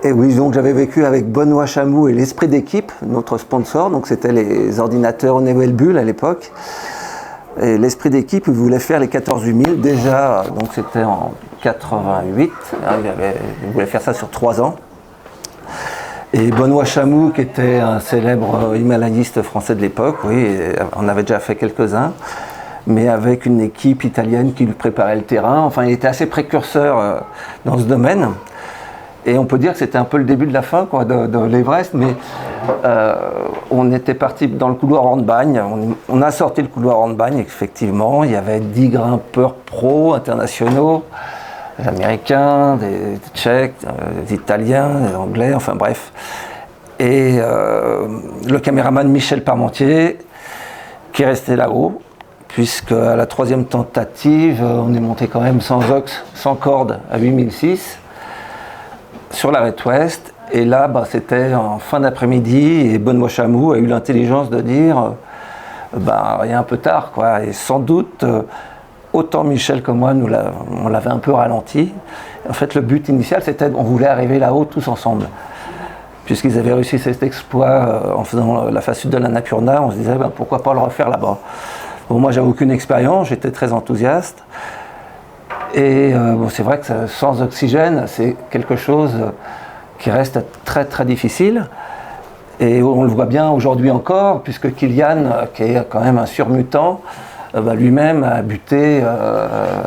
Et oui, donc j'avais vécu avec Benoît Chamou et l'Esprit d'équipe, notre sponsor. Donc c'était les ordinateurs Newell Bull à l'époque. Et l'Esprit d'équipe, il voulait faire les 14 000 déjà, donc c'était en 88. Il voulait faire ça sur 3 ans. Et Benoît Chamou, qui était un célèbre himalayiste français de l'époque, oui, on avait déjà fait quelques-uns, mais avec une équipe italienne qui lui préparait le terrain. Enfin, il était assez précurseur dans ce domaine. Et on peut dire que c'était un peu le début de la fin quoi, de l'Everest, mais on était parti dans le couloir Hornbagne. On a sorti le couloir Hornbagne, effectivement. Il y avait 10 grimpeurs pro internationaux, des Américains, des Tchèques, des Italiens, des Anglais, enfin bref. Et le caméraman Michel Parmentier, qui est resté là-haut, puisque à la 3e tentative, on est monté quand même sans ox, sans corde, à 8006. Sur l'arête ouest, et là c'était en fin d'après-midi et Benoît Chamou a eu l'intelligence de dire il est un peu tard quoi, et sans doute autant Michel que moi on l'avait un peu ralenti. En fait le but initial c'était on voulait arriver là-haut tous ensemble, puisqu'ils avaient réussi cet exploit en faisant la face sud de l'Annapurna. On se disait pourquoi pas le refaire là-bas. Bon, moi j'avais aucune expérience, j'étais très enthousiaste. Et c'est vrai que sans oxygène, c'est quelque chose qui reste très très difficile. Et on le voit bien aujourd'hui encore, puisque Kilian, qui est quand même un surmutant, lui-même a buté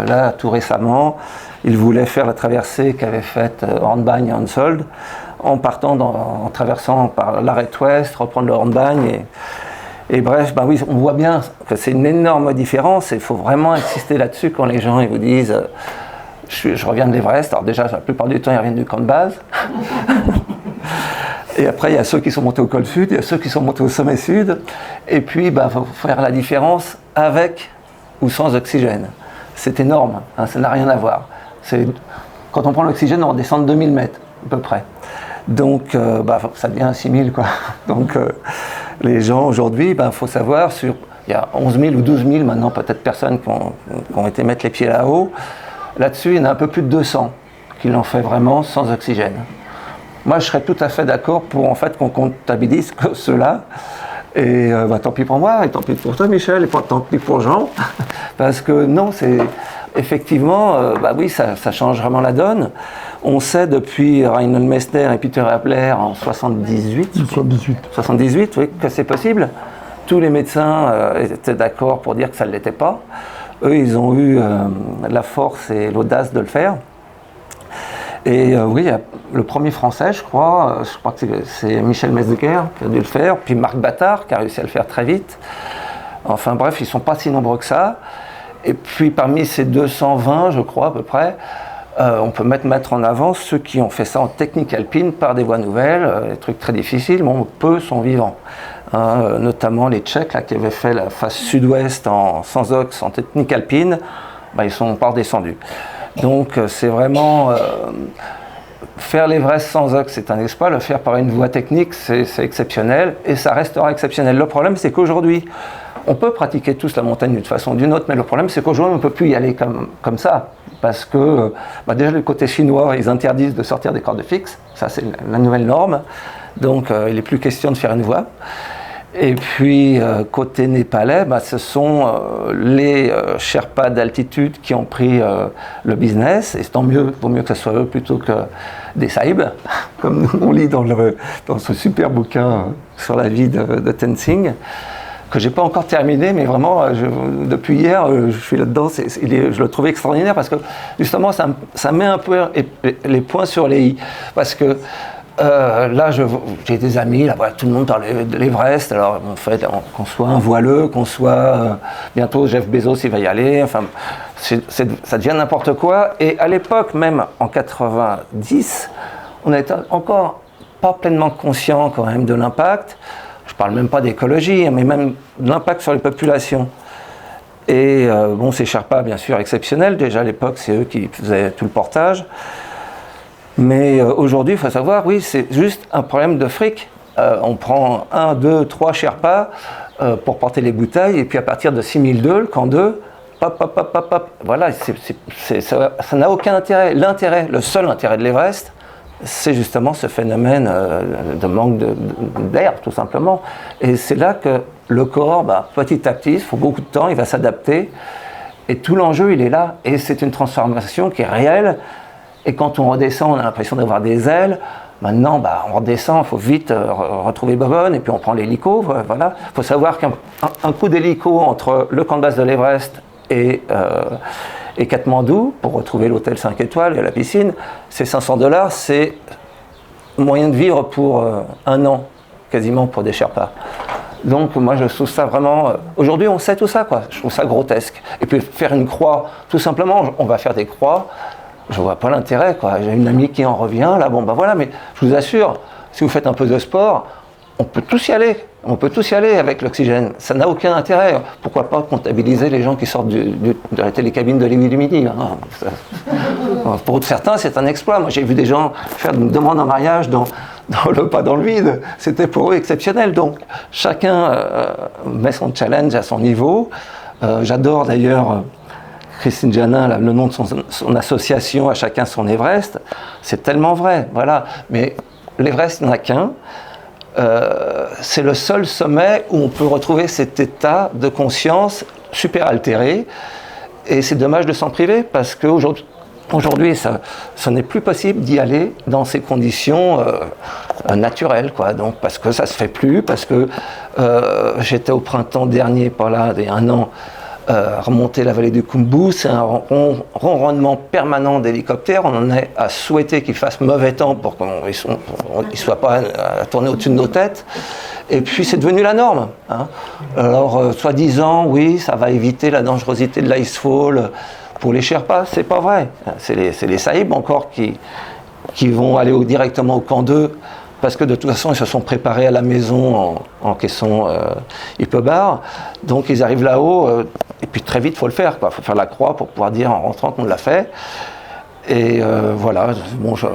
là tout récemment. Il voulait faire la traversée qu'avait faite Hornbagne et Ansold, en traversant par l'arête ouest, reprendre le Hornbagne. Et bref, oui, on voit bien que c'est une énorme différence et il faut vraiment insister là-dessus quand les gens ils vous disent je reviens de l'Everest. Alors déjà, la plupart du temps, ils reviennent du camp de base. Et après, il y a ceux qui sont montés au col sud, il y a ceux qui sont montés au sommet sud. Et puis, il faut faire la différence avec ou sans oxygène. C'est énorme, hein, ça n'a rien à voir. Quand on prend l'oxygène, on redescend de 2000 mètres, à peu près. Donc, ça devient 6000, quoi. Donc, les gens, aujourd'hui, faut savoir, il y a 11 000 ou 12 000 maintenant, peut-être personnes qui ont été mettre les pieds là-haut. Là-dessus, il y en a un peu plus de 200 qui l'ont fait vraiment sans oxygène. Moi, je serais tout à fait d'accord pour, en fait, qu'on comptabilise que ceux-là. Et tant pis pour moi, et tant pis pour toi, Michel, et tant pis pour Jean. Parce que non, c'est... Effectivement, oui, ça change vraiment la donne. On sait depuis Reinhold Messner et Peter Appler en 78, oui, que c'est possible. Tous les médecins étaient d'accord pour dire que ça ne l'était pas. Eux, ils ont eu la force et l'audace de le faire. Et oui, le premier français, je crois que c'est Michel Metzger qui a dû le faire, puis Marc Battard qui a réussi à le faire très vite. Enfin bref, ils ne sont pas si nombreux que ça. Et puis parmi ces 220, je crois à peu près, on peut mettre en avant ceux qui ont fait ça en technique alpine par des voies nouvelles, des trucs très difficiles, mais peu sont vivants. Notamment les Tchèques là, qui avaient fait la face sud-ouest sans ox, en technique alpine, ils sont pas redescendus. Donc c'est vraiment... faire l'Everest sans ox, c'est un exploit. Le faire par une voie technique, c'est exceptionnel, et ça restera exceptionnel. Le problème, c'est qu'aujourd'hui, on peut pratiquer tous la montagne d'une façon ou d'une autre, mais le problème, c'est qu'aujourd'hui, on ne peut plus y aller comme ça. Parce que, déjà, le côté chinois, ils interdisent de sortir des cordes fixes. Ça, c'est la nouvelle norme. Donc, il n'est plus question de faire une voie. Et puis, côté népalais, ce sont les Sherpas d'altitude qui ont pris le business. Et tant mieux, vaut mieux que ce soit eux plutôt que des Saïbs, comme on lit dans ce super bouquin sur la vie de Tenzing, que j'ai pas encore terminé, mais vraiment, depuis hier, je suis là-dedans. Je le trouve extraordinaire parce que, justement, ça met un peu les points sur les i. Parce que là, j'ai des amis, là, tout le monde parle de l'Everest. Alors, en fait, qu'on soit un voileux, qu'on soit bientôt Jeff Bezos, il va y aller. Enfin, ça devient n'importe quoi. Et à l'époque, même en 90, on n'était encore pas pleinement conscient quand même de l'impact. Je ne parle même pas d'écologie, mais même de l'impact sur les populations. Et ces Sherpas, bien sûr, exceptionnels. Déjà à l'époque, c'est eux qui faisaient tout le portage. Mais aujourd'hui, il faut savoir, oui, c'est juste un problème de fric. On prend 1, 2, 3 Sherpas pour porter les bouteilles, et puis à partir de 6002, le camp 2, hop, voilà, ça n'a aucun intérêt. Le seul intérêt de l'Everest, c'est justement ce phénomène de manque d'air, tout simplement. Et c'est là que le corps, petit à petit, il faut beaucoup de temps, il va s'adapter. Et tout l'enjeu, il est là. Et c'est une transformation qui est réelle. Et quand on redescend, on a l'impression d'avoir des ailes. Maintenant, on redescend, il faut vite retrouver Bobonne, et puis on prend l'hélico. Voilà. Il faut savoir qu'un coup d'hélico entre le camp de base de l'Everest et Katmandou, pour retrouver l'hôtel 5 étoiles et la piscine, c'est $500. C'est moyen de vivre pour un an, quasiment, pour des Sherpas. Donc moi je trouve ça vraiment... Aujourd'hui on sait tout ça, quoi. Je trouve ça grotesque. Et puis faire une croix, tout simplement, on va faire des croix, je vois pas l'intérêt, quoi. J'ai une amie qui en revient, là, voilà, mais je vous assure, si vous faites un peu de sport, on peut tous y aller. On peut tous y aller avec l'oxygène. Ça n'a aucun intérêt. Pourquoi pas comptabiliser les gens qui sortent de la télécabine de l'Illumini, hein. Pour certains, c'est un exploit. Moi, j'ai vu des gens faire une demande en mariage dans le pas dans le vide. C'était pour eux exceptionnel. Donc, chacun met son challenge à son niveau. J'adore d'ailleurs Christine Janin, le nom de son association, à chacun son Everest. C'est tellement vrai. Voilà. Mais l'Everest, il n'y en a qu'un. C'est le seul sommet où on peut retrouver cet état de conscience super altéré, et c'est dommage de s'en priver parce qu'aujourd'hui ce n'est plus possible d'y aller dans ces conditions naturelles, quoi. Donc parce que ça se fait plus, parce que j'étais au printemps dernier, pas là, il y a un an, remonter la vallée du Khumbu, c'est un ronronnement permanent d'hélicoptères. On en est à souhaiter qu'il fasse mauvais temps pour qu'ils ne soient pas à tourner au-dessus de nos têtes. Et puis c'est devenu la norme, hein. Alors, soi-disant, oui, ça va éviter la dangerosité de l'icefall pour les Sherpas. C'est pas vrai. C'est les Sahibs encore qui vont aller directement au camp 2. Parce que de toute façon, ils se sont préparés à la maison en caisson Hippobar. Donc ils arrivent là-haut, et puis très vite, il faut le faire, quoi. Il faut faire la croix pour pouvoir dire en rentrant qu'on l'a fait. Et voilà, bon, je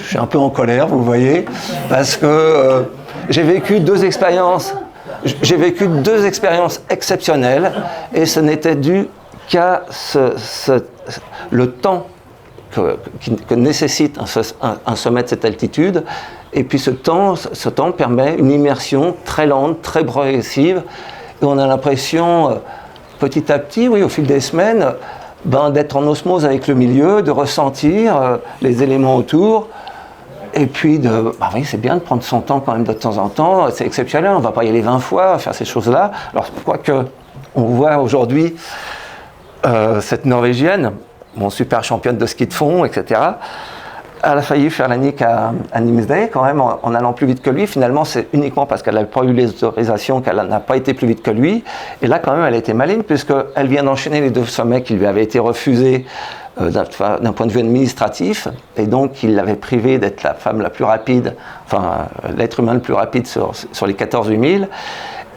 suis un peu en colère, vous voyez, parce que j'ai vécu deux expériences exceptionnelles, et ce n'était dû qu'à le temps que nécessite un sommet de cette altitude. Et puis ce temps permet une immersion très lente, très progressive, et on a l'impression, petit à petit, oui, au fil des semaines, d'être en osmose avec le milieu, de ressentir les éléments autour, et puis oui, c'est bien de prendre son temps quand même de temps en temps, c'est exceptionnel, on ne va pas y aller 20 fois, faire ces choses-là. Alors, quoique, on voit aujourd'hui cette Norvégienne, super championne de ski de fond, etc., elle a failli faire la nique à Nimsdale quand même en allant plus vite que lui. Finalement, c'est uniquement parce qu'elle n'avait pas eu les autorisations qu'elle n'a pas été plus vite que lui. Et là, quand même, elle a été maligne puisqu'elle vient d'enchaîner les deux sommets qui lui avaient été refusés d'un point de vue administratif. Et donc, il l'avait privée d'être la femme la plus rapide, l'être humain le plus rapide sur les 14 000.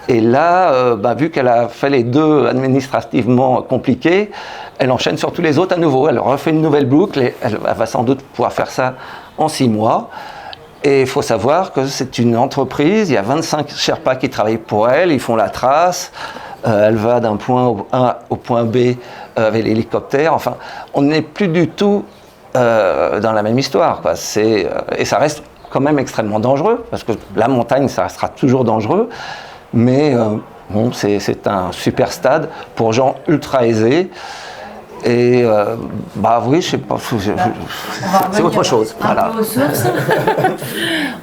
Et là, vu qu'elle a fait les deux administrativement compliqués, elle enchaîne sur tous les autres à nouveau. Elle refait une nouvelle boucle et elle va sans doute pouvoir faire ça en 6 mois. Et il faut savoir que c'est une entreprise, il y a 25 Sherpas qui travaillent pour elle, ils font la trace, elle va d'un point A au point B avec l'hélicoptère. Enfin, on n'est plus du tout dans la même histoire, quoi. Et ça reste quand même extrêmement dangereux, parce que la montagne, ça restera toujours dangereux. Mais c'est un super stade pour gens ultra aisés. Et oui, je sais pas, c'est autre chose. Un peu aux sources.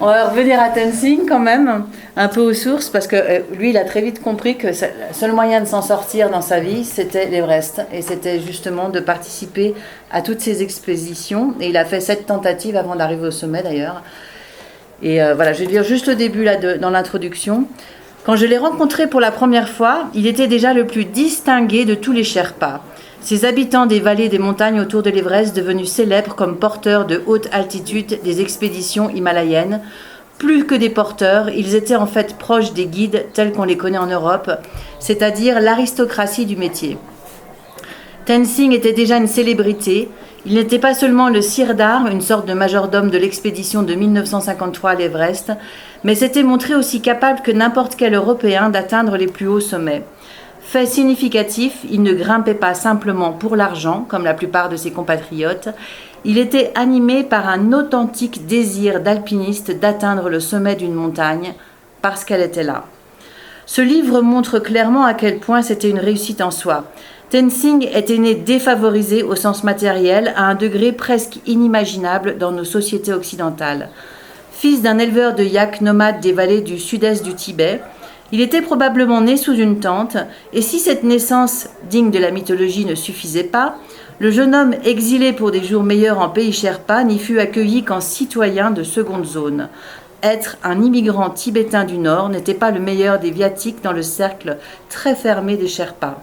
On va revenir à Tenzing quand même, un peu aux sources, parce que lui, il a très vite compris que le seul moyen de s'en sortir dans sa vie, c'était l'Everest. Et c'était justement de participer à toutes ces expéditions. Et il a fait 7 tentatives avant d'arriver au sommet d'ailleurs. Et voilà, je vais dire juste le début là, dans l'introduction. Quand je l'ai rencontré pour la première fois, il était déjà le plus distingué de tous les Sherpas. Ces habitants des vallées et des montagnes autour de l'Everest, devenus célèbres comme porteurs de haute altitude des expéditions himalayennes. Plus que des porteurs, ils étaient en fait proches des guides tels qu'on les connaît en Europe, c'est-à-dire l'aristocratie du métier. Tenzing était déjà une célébrité. Il n'était pas seulement le sirdar, une sorte de majordome de l'expédition de 1953 à l'Everest, mais s'était montré aussi capable que n'importe quel Européen d'atteindre les plus hauts sommets. Fait significatif, il ne grimpait pas simplement pour l'argent, comme la plupart de ses compatriotes. Il était animé par un authentique désir d'alpiniste d'atteindre le sommet d'une montagne, parce qu'elle était là. Ce livre montre clairement à quel point c'était une réussite en soi. Tenzing était né défavorisé au sens matériel à un degré presque inimaginable dans nos sociétés occidentales. Fils d'un éleveur de yaks nomades des vallées du sud-est du Tibet, il était probablement né sous une tente, et si cette naissance digne de la mythologie ne suffisait pas, le jeune homme exilé pour des jours meilleurs en pays Sherpa n'y fut accueilli qu'en citoyen de seconde zone. Être un immigrant tibétain du Nord n'était pas le meilleur des viatiques dans le cercle très fermé des Sherpas.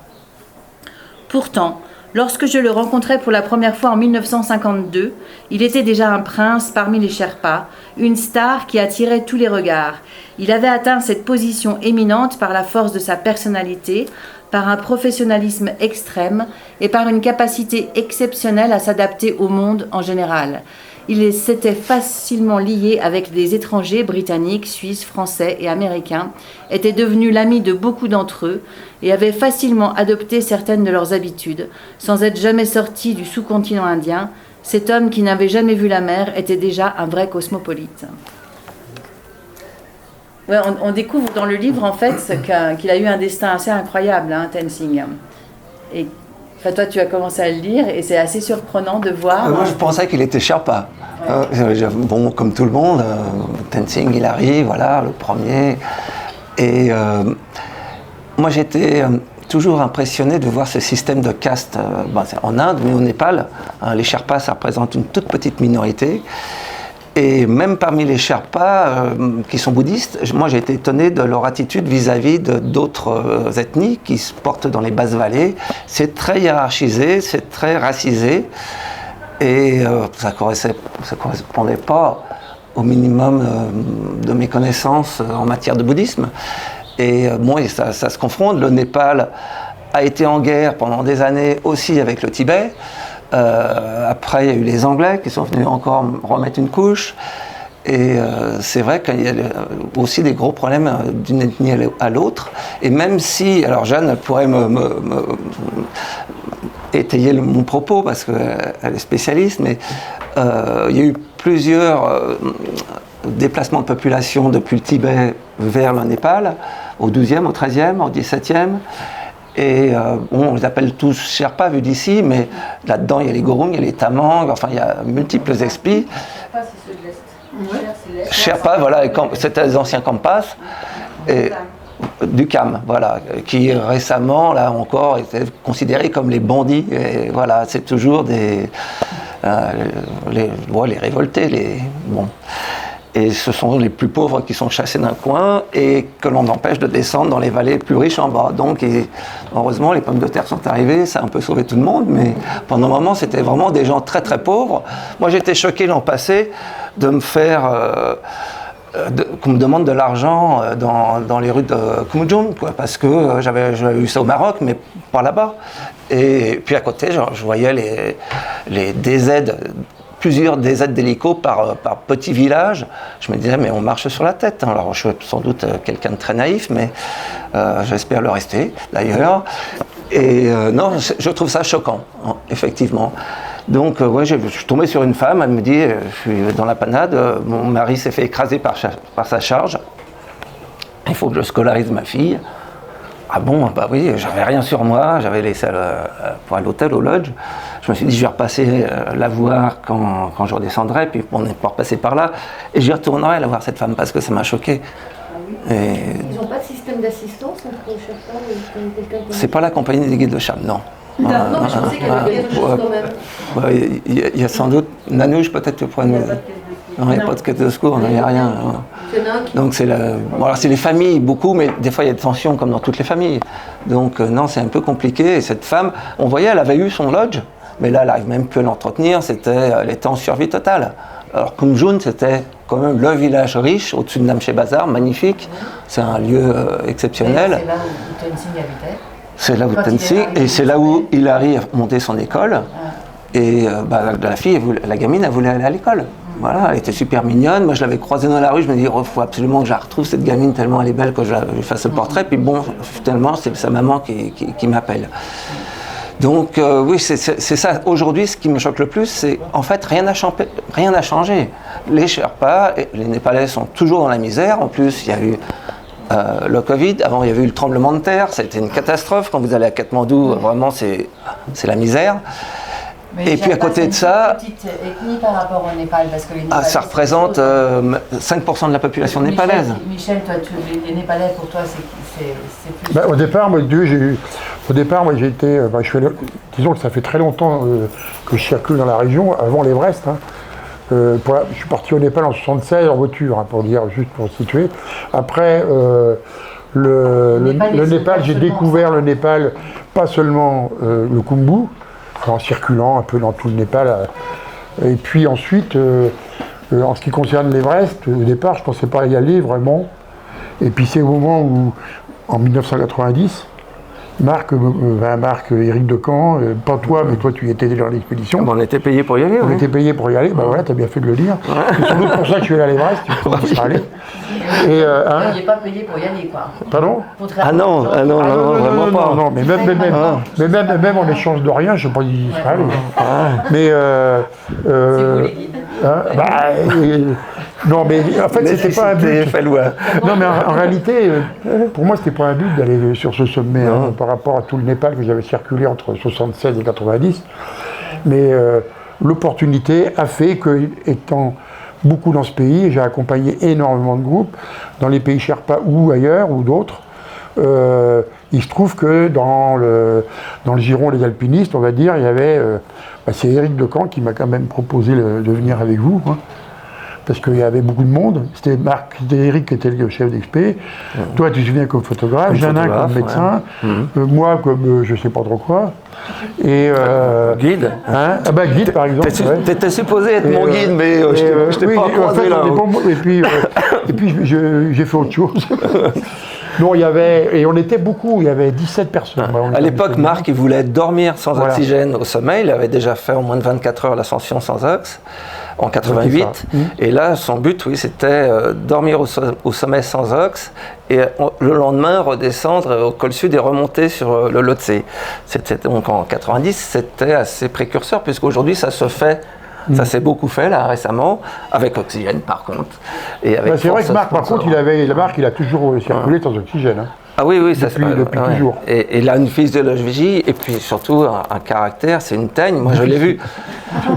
Pourtant, lorsque je le rencontrai pour la première fois en 1952, il était déjà un prince parmi les Sherpas, une star qui attirait tous les regards. Il avait atteint cette position éminente par la force de sa personnalité, par un professionnalisme extrême et par une capacité exceptionnelle à s'adapter au monde en général. Il s'était facilement lié avec des étrangers britanniques, suisses, français et américains, était devenu l'ami de beaucoup d'entre eux et avait facilement adopté certaines de leurs habitudes. Sans être jamais sorti du sous-continent indien, cet homme qui n'avait jamais vu la mer était déjà un vrai cosmopolite. Ouais, on découvre dans le livre en fait qu'il a eu un destin assez incroyable, Tenzing. Et enfin, toi, tu as commencé à le lire et c'est assez surprenant de voir. Moi, je pensais qu'il était Sherpa. Ouais. Bon, comme tout le monde, Tenzing, il arrive, voilà, le premier. Et moi, j'étais toujours impressionné de voir ce système de caste en Inde, mais au Népal. Les Sherpas, ça représente une toute petite minorité. Et même parmi les Sherpas qui sont bouddhistes, moi j'ai été étonné de leur attitude vis-à-vis d'autres ethnies qui se portent dans les basses vallées. C'est très hiérarchisé, c'est très racisé, et ça ne correspondait pas au minimum de mes connaissances en matière de bouddhisme. Et bon, ça se confronte. Le Népal a été en guerre pendant des années aussi avec le Tibet. Après, il y a eu les Anglais qui sont venus encore remettre une couche. Et c'est vrai qu'il y a aussi des gros problèmes d'une ethnie à l'autre. Et même si, alors Jeanne pourrait étayer mon propos parce qu'elle est spécialiste, mais il y a eu plusieurs déplacements de population depuis le Tibet vers le Népal, au 12e, au 13e, au 17e. Et on les appelle tous Sherpas vu d'ici, mais là-dedans il y a les Gurung, il y a les Tamang, enfin il y a multiples esprits. Sherpas, c'est ceux de l'Est. Sherpas, voilà, c'était les anciens Kampas, et du Kham, voilà, qui récemment, là encore, étaient considérés comme les bandits. Et voilà, c'est toujours les révoltés, bon. Et ce sont les plus pauvres qui sont chassés d'un coin et que l'on empêche de descendre dans les vallées plus riches en bas. Donc, heureusement, les pommes de terre sont arrivées, ça a un peu sauvé tout le monde, mais pendant un moment, c'était vraiment des gens très très pauvres. Moi, j'étais choqué l'an passé de me faire... qu'on me demande de l'argent dans les rues de Kumujung, quoi, parce que j'avais eu ça au Maroc, mais pas là-bas. Et puis à côté, je voyais les DZ, plusieurs DZ d'hélico par petit village. Je me disais, mais on marche sur la tête. Alors je suis sans doute quelqu'un de très naïf, mais j'espère le rester d'ailleurs. Et non, je trouve ça choquant, effectivement. Donc, ouais, je suis tombé sur une femme, elle me dit, je suis dans la panade, mon mari s'est fait écraser par sa charge, il faut que je scolarise ma fille. Ah bon, bah oui, j'avais rien sur moi, j'avais laissé pour à l'hôtel, au lodge. Je me suis dit, je vais repasser la voir quand je redescendrai, puis on est pas repassé par là, et j'y retournerai la voir cette femme, parce que ça m'a choqué. Ah oui. Ils n'ont pas de système d'assistance entre Sherpas ou quelqu'un qui... C'est pas la compagnie des guides de Cham, non. Non, mais je pensais qu'il y avait quelque chose quand même. Ouais, il y a sans doute... Nanouche, peut-être tu pourrais nous... Non, il n'y a pas de caisse de secours, il n'y a rien. Donc c'est c'est les familles, beaucoup, mais des fois il y a des tensions comme dans toutes les familles. Donc non, c'est un peu compliqué. Et cette femme, on voyait, elle avait eu son lodge, mais là, elle n'arrive même plus à l'entretenir, elle était en survie totale. Alors Kumjun, c'était quand même le village riche, au-dessus de Namche Bazar, magnifique. C'est un lieu exceptionnel. C'est là où Tenzing habitait. C'est là où Tenzing, et c'est là où il arrive à monter son école. Et la fille, la gamine, elle voulait aller à l'école. Voilà, elle était super mignonne. Moi, je l'avais croisée dans la rue. Je me dis, il faut absolument que je la retrouve, cette gamine, tellement elle est belle que je fasse le portrait. Puis bon, finalement, c'est sa maman qui m'appelle. Donc, oui, c'est ça. Aujourd'hui, ce qui me choque le plus, c'est en fait, rien n'a changé. Les Sherpas, les Népalais sont toujours dans la misère. En plus, il y a eu le Covid. Avant, il y avait eu le tremblement de terre. C'était une catastrophe. Quand vous allez à Katmandou, vraiment, c'est la misère. Mais et puis à côté de ça, une petite ethnie par rapport au Népal, parce que les Népalais, ça représente 5% de la population népalaise. Michel, toi, les Népalais pour toi, c'est plus. Bah, au départ, moi, j'ai été, disons que ça fait très longtemps que je circule dans la région, avant l'Everest. Hein. Je suis parti au Népal en 76 en voiture, hein, juste pour situer. Après, le Népal, j'ai découvert le Népal, pas seulement le Khumbu, en circulant un peu dans tout le Népal. Et puis ensuite, en ce qui concerne l'Everest, au départ, je ne pensais pas y aller vraiment. Et puis c'est au moment où, en 1990, Marc, Éric Decamp, pas toi, mais toi tu étais dans l'expédition. On était payé pour y aller. On était payé pour y aller, bah voilà, t'as bien fait de le dire. C'est sans doute pour ça que je suis allé à l'Everest, tu seras allé. Vous n'aviez pas payé pour y aller, quoi. Pardon ? Non, vraiment pas. Non, mais même en échange de rien, je ne sais pas y serais allé. Mais c'est vous les guides. non, mais en fait, c'était pas un but. Non, mais en réalité, pour moi, c'était pas un but d'aller sur ce sommet hein, par rapport à tout le Népal que j'avais circulé entre 76 et 90. Mais l'opportunité a fait que, étant beaucoup dans ce pays, j'ai accompagné énormément de groupes dans les pays Sherpas ou ailleurs ou d'autres. Il se trouve que dans le giron des alpinistes, on va dire, il y avait, c'est Éric Decamp qui m'a quand même proposé de venir avec vous. Hein. Parce qu'il y avait beaucoup de monde. C'était Éric qui était le chef d'expé. Toi, tu viens comme photographe, Jeannin comme médecin, moi comme je ne sais pas trop quoi. Et guide. Hein guide, par exemple. Tu étais supposé être mon guide, mais je t'ai pas croisé là. Et puis j'ai fait autre chose. Non, on était beaucoup, il y avait 17 personnes. À l'époque, Marc, il voulait dormir sans oxygène au sommet. Il avait déjà fait en moins de 24 heures l'ascension sans ox, en 88. Et là, son but, oui, c'était dormir au sommet sans ox et le lendemain redescendre au col sud et remonter sur le Lhotse. C'était donc en 90, c'était assez précurseur, puisqu'aujourd'hui, ça se fait. Ça s'est beaucoup fait là récemment, avec oxygène par contre. C'est vrai que Marc, par contre, il a toujours circulé sans oxygène. Hein. Ah oui, ça depuis toujours. Et il a une physiologie et puis surtout un caractère, c'est une teigne. Moi je l'ai vu. Un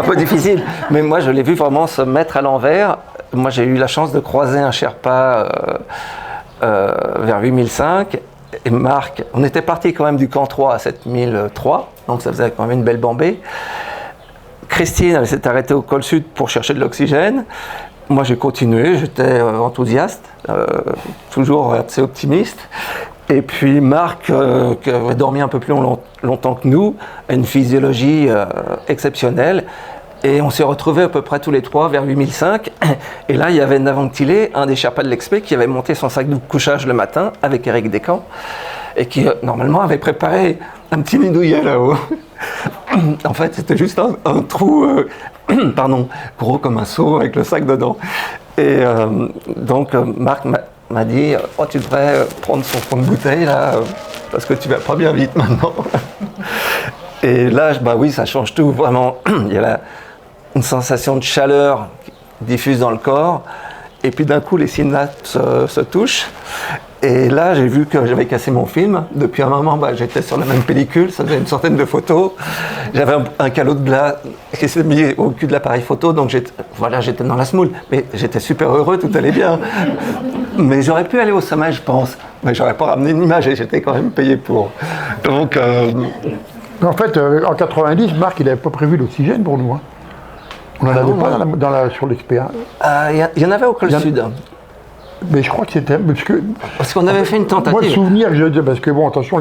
peu difficile. Mais moi je l'ai vu vraiment se mettre à l'envers. Moi j'ai eu la chance de croiser un Sherpa vers 8005. Et Marc, on était parti quand même du camp 3 à 7003, donc ça faisait quand même une belle bambée. Christine, elle s'est arrêtée au col sud pour chercher de l'oxygène. Moi, j'ai continué, j'étais enthousiaste, toujours assez optimiste. Et puis Marc, qui avait dormi un peu plus longtemps que nous, a une physiologie exceptionnelle. Et on s'est retrouvés à peu près tous les trois vers 8005. Et là, il y avait Navantilé, un des Sherpas de l'expé, qui avait monté son sac de couchage le matin avec Éric Decamp. Et qui, normalement, avait préparé un petit nid douillet là-haut. En fait, c'était juste un trou, gros comme un seau avec le sac dedans. Et donc, Marc m'a dit « Oh, tu devrais prendre son fond de bouteille, là, parce que tu vas pas bien vite maintenant. » Et là, oui, ça change tout, vraiment. Il y a une sensation de chaleur qui diffuse dans le corps. Et puis d'un coup, les synapses se touchent. Et là, j'ai vu que j'avais cassé mon film. Depuis un moment, j'étais sur la même pellicule, ça faisait une centaine de photos. J'avais un calot de glace qui s'est mis au cul de l'appareil photo, donc j'étais dans la semoule. Mais j'étais super heureux, tout allait bien. Mais j'aurais pu aller au sommet, je pense. Mais j'aurais pas ramené une image et j'étais quand même payé pour. Donc. En fait, en 90, Marc, il n'avait pas prévu l'oxygène pour nous. Hein. On n'en avait pas sur l'expé. Il y en avait au col sud. Mais je crois que c'était... Parce qu'on avait fait une tentative. Moi, le souvenir, parce que bon, attention,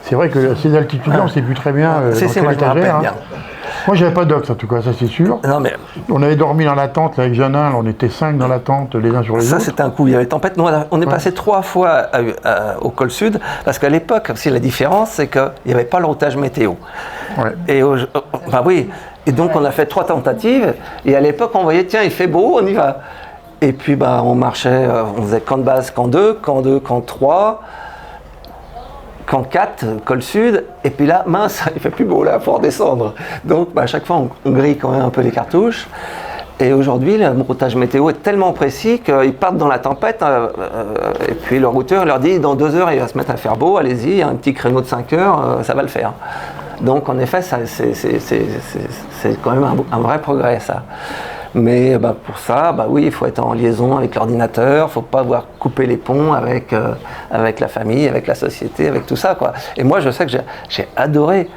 c'est vrai que ces altitudes-là, on ne sait plus très bien. Moi, je me rappelle bien. Moi, j'avais pas d'ox, en tout cas, ça c'est sûr. Non, mais On avait dormi dans la tente là, avec Jeannin, on était 5 dans la tente, les uns sur les ça, autres. c'était un coup. Il y avait tempête. Nous, on est passé 3 fois au col sud, parce qu'à l'époque, aussi, la différence, c'est qu'il n'y avait pas le routage météo. Ouais. Et oui. Et donc, on a fait 3 tentatives. Et à l'époque, on voyait, tiens, il fait beau, on y va. Et puis, on marchait, on faisait camp de base, camp 2, camp 2, camp 3. Camp 4, col sud, et puis là, mince, il fait plus beau là, il faut redescendre. Donc à chaque fois, on grille quand même un peu les cartouches. Et aujourd'hui, le routage météo est tellement précis qu'ils partent dans la tempête, et puis le routeur leur dit, dans 2 heures, il va se mettre à faire beau, allez-y, il y a un petit créneau de 5 heures, ça va le faire. Donc en effet, c'est quand même un vrai progrès, ça. Mais pour ça, oui, il faut être en liaison avec l'ordinateur, il ne faut pas avoir coupé les ponts avec la famille, avec la société, avec tout ça, quoi. Et moi, je sais que j'ai adoré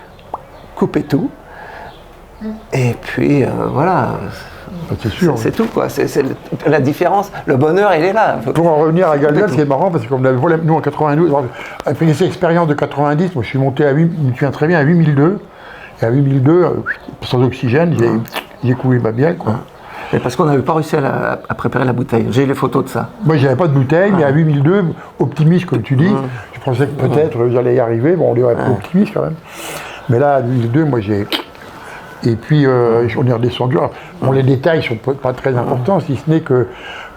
couper tout. Et puis, voilà. C'est sûr. C'est tout, quoi. C'est la différence. Le bonheur, il est là. Pour en revenir à Galgal, c'est marrant parce que comme nous en 92, après cette expérience de 90, moi je suis monté à 8, je me souviens très bien, à 8002. Et à 8002, sans oxygène, j'ai coulé ma bielle, quoi. Et parce qu'on n'avait pas réussi à préparer la bouteille. J'ai les photos de ça. Moi, j'avais pas de bouteille, mais à 8002, optimiste, comme tu dis, je pensais que peut-être j'allais y arriver. Bon, on est pas optimiste quand même. Mais là, à 8002, moi, j'ai... Et puis, on est redescendu. Alors, les détails sont pas très importants, si ce n'est que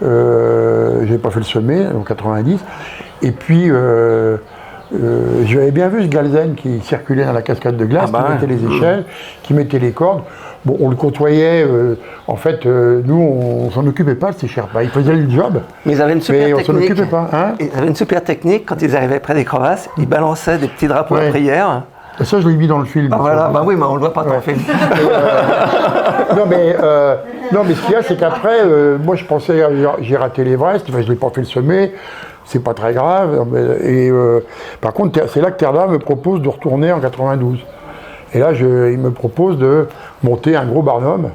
j'ai pas fait le sommet, en 90. Et puis, j'avais bien vu ce Galzen qui circulait dans la cascade de glace, qui mettait les échelles, qui mettait les cordes. Bon, on le côtoyait, en fait, nous, on s'en occupait pas de ces Sherpas. Ils faisaient le job, mais ils avaient une super technique. On s'en occupait pas. Hein, ils avaient une super technique, quand ils arrivaient près des crevasses, ils balançaient des petits drapeaux de prière. Et ça, je l'ai mis dans le film. Voilà, oui, mais on le voit pas dans le film. Non, mais ce qu'il y a, c'est qu'après, moi, je pensais, j'ai raté l'Everest, enfin, je n'ai pas fait le sommet, c'est pas très grave. Et par contre, c'est là que Terda me propose de retourner en 92. Et là, il me propose de monter un gros barnum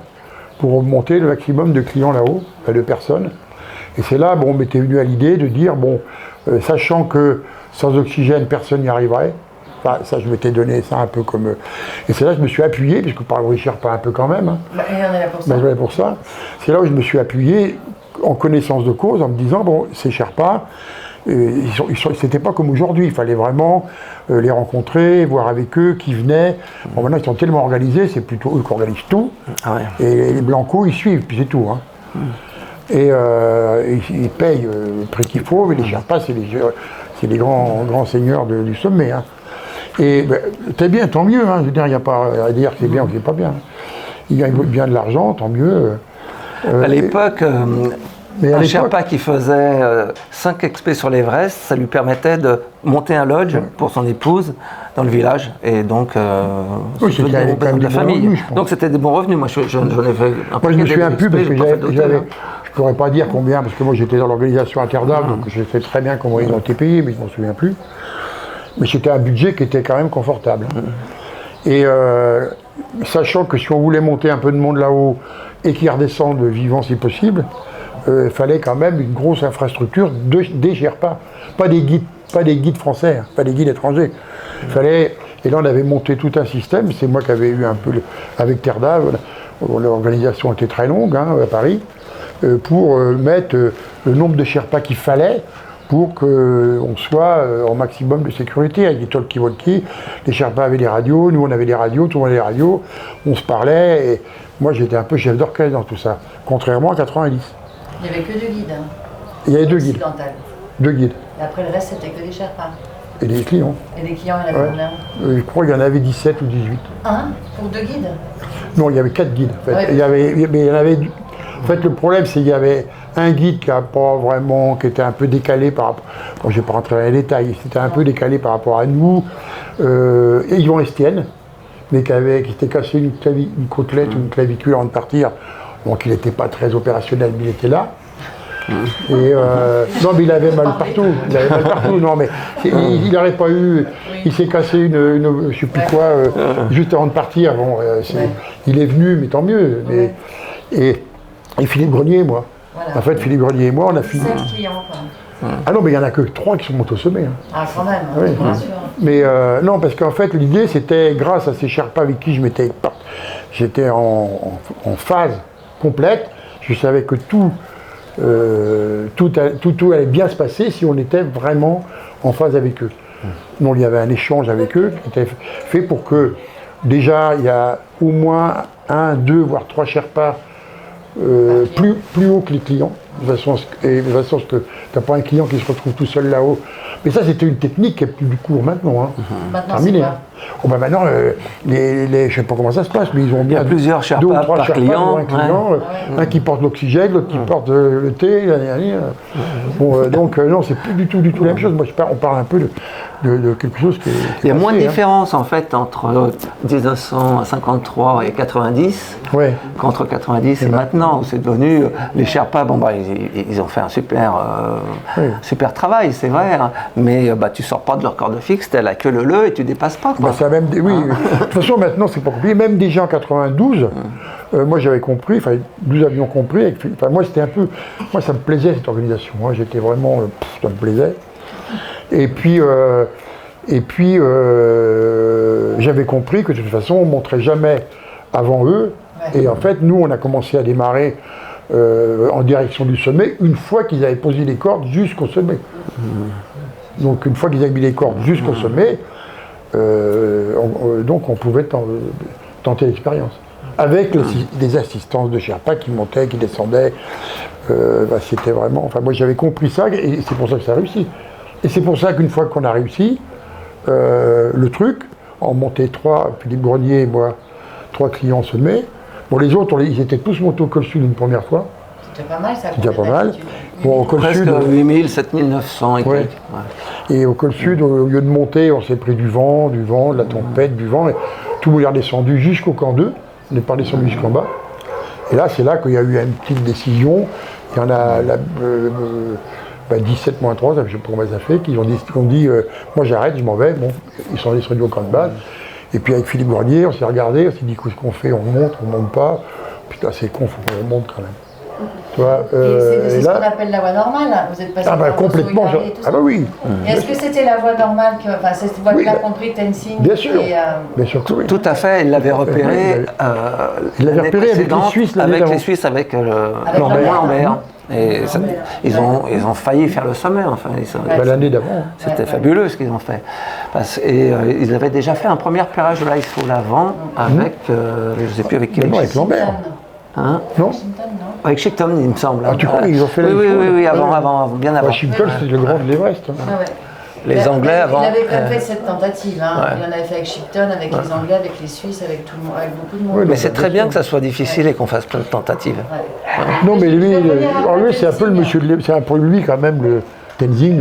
pour monter le maximum de clients là-haut, de personnes. Et c'est là, on m'était venu à l'idée de dire, sachant que sans oxygène, personne n'y arriverait. Enfin, ça, je m'étais donné ça un peu comme... Et c'est là que je me suis appuyé, puisque par le Sherpa un peu quand même. Hein. Et on est là pour ça. On est là pour ça. C'est là où je me suis appuyé, en connaissance de cause, en me disant, ces Sherpas, c'était pas comme aujourd'hui, il fallait vraiment les rencontrer, voir avec eux, qui venaient. Bon, maintenant, ils sont tellement organisés, c'est plutôt eux qui organisent tout. Ah ouais. Et les Blancos, ils suivent, puis c'est tout. Hein. Et ils payent le prix qu'il faut, mais les Sherpas, c'est les grands seigneurs du sommet. Hein. Et c'est bien, tant mieux. Hein. Je veux dire, il n'y a pas à dire que c'est bien ou que c'est pas bien. Ils gagnent bien de l'argent, tant mieux. À l'époque, un Sherpa qui faisait 5 expés sur l'Everest, ça lui permettait de monter un lodge pour son épouse dans le village. Et donc, c'était quand même de la famille. Revenus, je pense. Donc c'était des bons revenus. Moi, j'en ai fait un peu. Moi, je me souviens plus parce que je ne hein. pourrais pas dire combien, parce que moi, j'étais dans l'organisation Interdam, donc je sais très bien comment ils ont été payés, mais je ne m'en souviens plus. Mais c'était un budget qui était quand même confortable. Et sachant que si on voulait monter un peu de monde là-haut et qu'ils redescendent vivants si possible, il fallait quand même une grosse infrastructure des Sherpas, pas des guides français, hein, pas des guides étrangers. Et là on avait monté tout un système, c'est moi qui avais eu un peu, avec Terda, l'organisation était très longue hein, à Paris, pour mettre le nombre de Sherpas qu'il fallait pour qu'on soit au maximum de sécurité, avec des talkie-walkie. Les Sherpas avaient des radios, nous on avait des radios, tout le monde avait des radios, on se parlait, et moi j'étais un peu chef d'orchestre dans tout ça, contrairement à 90. Il n'y avait que 2 guides. Hein. Il y avait 2 guides. 2 guides. Et après le reste, c'était que des Sherpas. Et des clients. Et des clients, il y en avait combien? Je crois qu'il y en avait 17 ou 18. Pour 2 guides? Non, il y avait 4 guides. En fait. Ouais. En fait, le problème, c'est qu'il y avait un guide qui était un peu décalé par rapport... Bon, je ne vais pas rentrer dans les détails. C'était un peu décalé par rapport à nous. Et Yvan Estienne, mais qui s'était cassé une côtelette ou une clavicule avant de partir. Donc il n'était pas très opérationnel, mais il était là. Et non, mais il avait mal partout. Non, mais il n'aurait pas eu. Il s'est cassé une je ne sais plus quoi, juste avant de partir. Bon, il est venu, mais tant mieux. Mais, et Philippe Grenier, moi. Voilà. En fait, Philippe Grenier et moi, on a fini. 7 clients, quoi. Ah non, mais il n'y en a que 3 qui sont montés au sommet. Hein. Ah, quand même, oui, bien sûr. Mais non, parce qu'en fait, l'idée, c'était, grâce à ces Sherpas avec qui j'étais en phase complète, je savais que tout allait bien se passer si on était vraiment en phase avec eux. Donc il y avait un échange avec eux qui était fait pour que, déjà, il y a au moins 1, 2, voire 3 Sherpas plus haut que les clients, de façon à ce que tu n'as pas un client qui se retrouve tout seul là-haut. Mais ça, c'était une technique qui est plus du cours maintenant. Maintenant, terminé. c'est quoi Maintenant, je ne sais pas comment ça se passe, mais ils ont bien plusieurs 2 ou Sherpas 3 par Sherpas client. pour un client. Un qui porte l'oxygène, l'autre qui porte le thé. Donc, non, c'est plus du tout la même chose. Moi, on parle un peu de quelque chose qui est. Il y a moins de différence en fait entre 1953 et 90 qu'entre 90 et maintenant. C'est devenu les Sherpas. Ils ont fait un super travail, c'est vrai. Hein, mais tu sors pas de leur corde fixe, t'as la queue leu et tu dépasses pas. Quoi. Oui. De toute façon, maintenant, c'est pas compliqué. Même déjà en 92, moi j'avais compris, nous avions compris. Moi, c'était un peu. Moi, ça me plaisait cette organisation. Moi, j'étais vraiment. Ça me plaisait. Et puis j'avais compris que de toute façon, on ne montrait jamais avant eux. Et en fait, nous, on a commencé à démarrer en direction du sommet une fois qu'ils avaient posé les cordes jusqu'au sommet. Donc, une fois qu'ils avaient mis les cordes jusqu'au sommet, donc on pouvait tenter l'expérience. Avec des assistances de Sherpas qui montaient, qui descendaient. C'était vraiment. Moi, j'avais compris ça et c'est pour ça que ça a réussi. Et c'est pour ça qu'une fois qu'on a réussi le truc, on montait 3, Philippe Grenier et moi, 3 clients au sommet. Bon, les autres, ils étaient tous montés au col sud une première fois. C'était pas mal, ça. C'était déjà pas mal. Bon, au col presque sud, 8000, 7900 et quelques. Et au col sud, au lieu de monter, on s'est pris du vent, de la tempête, du vent. Et tout le monde est redescendu jusqu'au camp 2. On n'est pas descendu jusqu'en bas. Et là, c'est là qu'il y a eu une petite décision. Il y en a 17 moins 3, je ne sais pas comment ça fait, qui ont dit moi j'arrête, je m'en vais. Bon, ils sont descendus au camp de base. Et puis avec Philippe Grenier, on s'est regardé, on s'est dit qu'est-ce qu'on fait, on monte pas. Putain, c'est con, il faut qu'on remonte quand même. C'est ce qu'on appelle la voie normale. Vous êtes passé complètement. Oui. Est-ce que c'était la voie normale cette voie que l'a compris Tenzing? Bien sûr. Bien sûr que oui. Tout à fait, il l'avait repéré. Il l'avait repéré avec les Suisses avec Lambert. Et ils ont failli faire le sommet, enfin. L'année d'avant. C'était fabuleux ce qu'ils ont fait. Ils avaient déjà fait un premier repérage de l'ISO l'avant avec, je ne sais plus avec qui. Avec Lambert. Hein? Non. Avec Shipton, il me semble. Ah, tu crois qu'ils ont fait Oui, avant, bien avant. Shipton, c'est le grand de l'Everest. Les Anglais avant. Il avait quand même fait cette tentative. Il en avait fait avec Shipton, avec les Anglais, avec les Suisses, avec beaucoup de monde. Mais c'est très bien que ça soit difficile et qu'on fasse plein de tentatives. Non, mais lui, c'est un peu le monsieur de c'est pour lui quand même le Tenzing.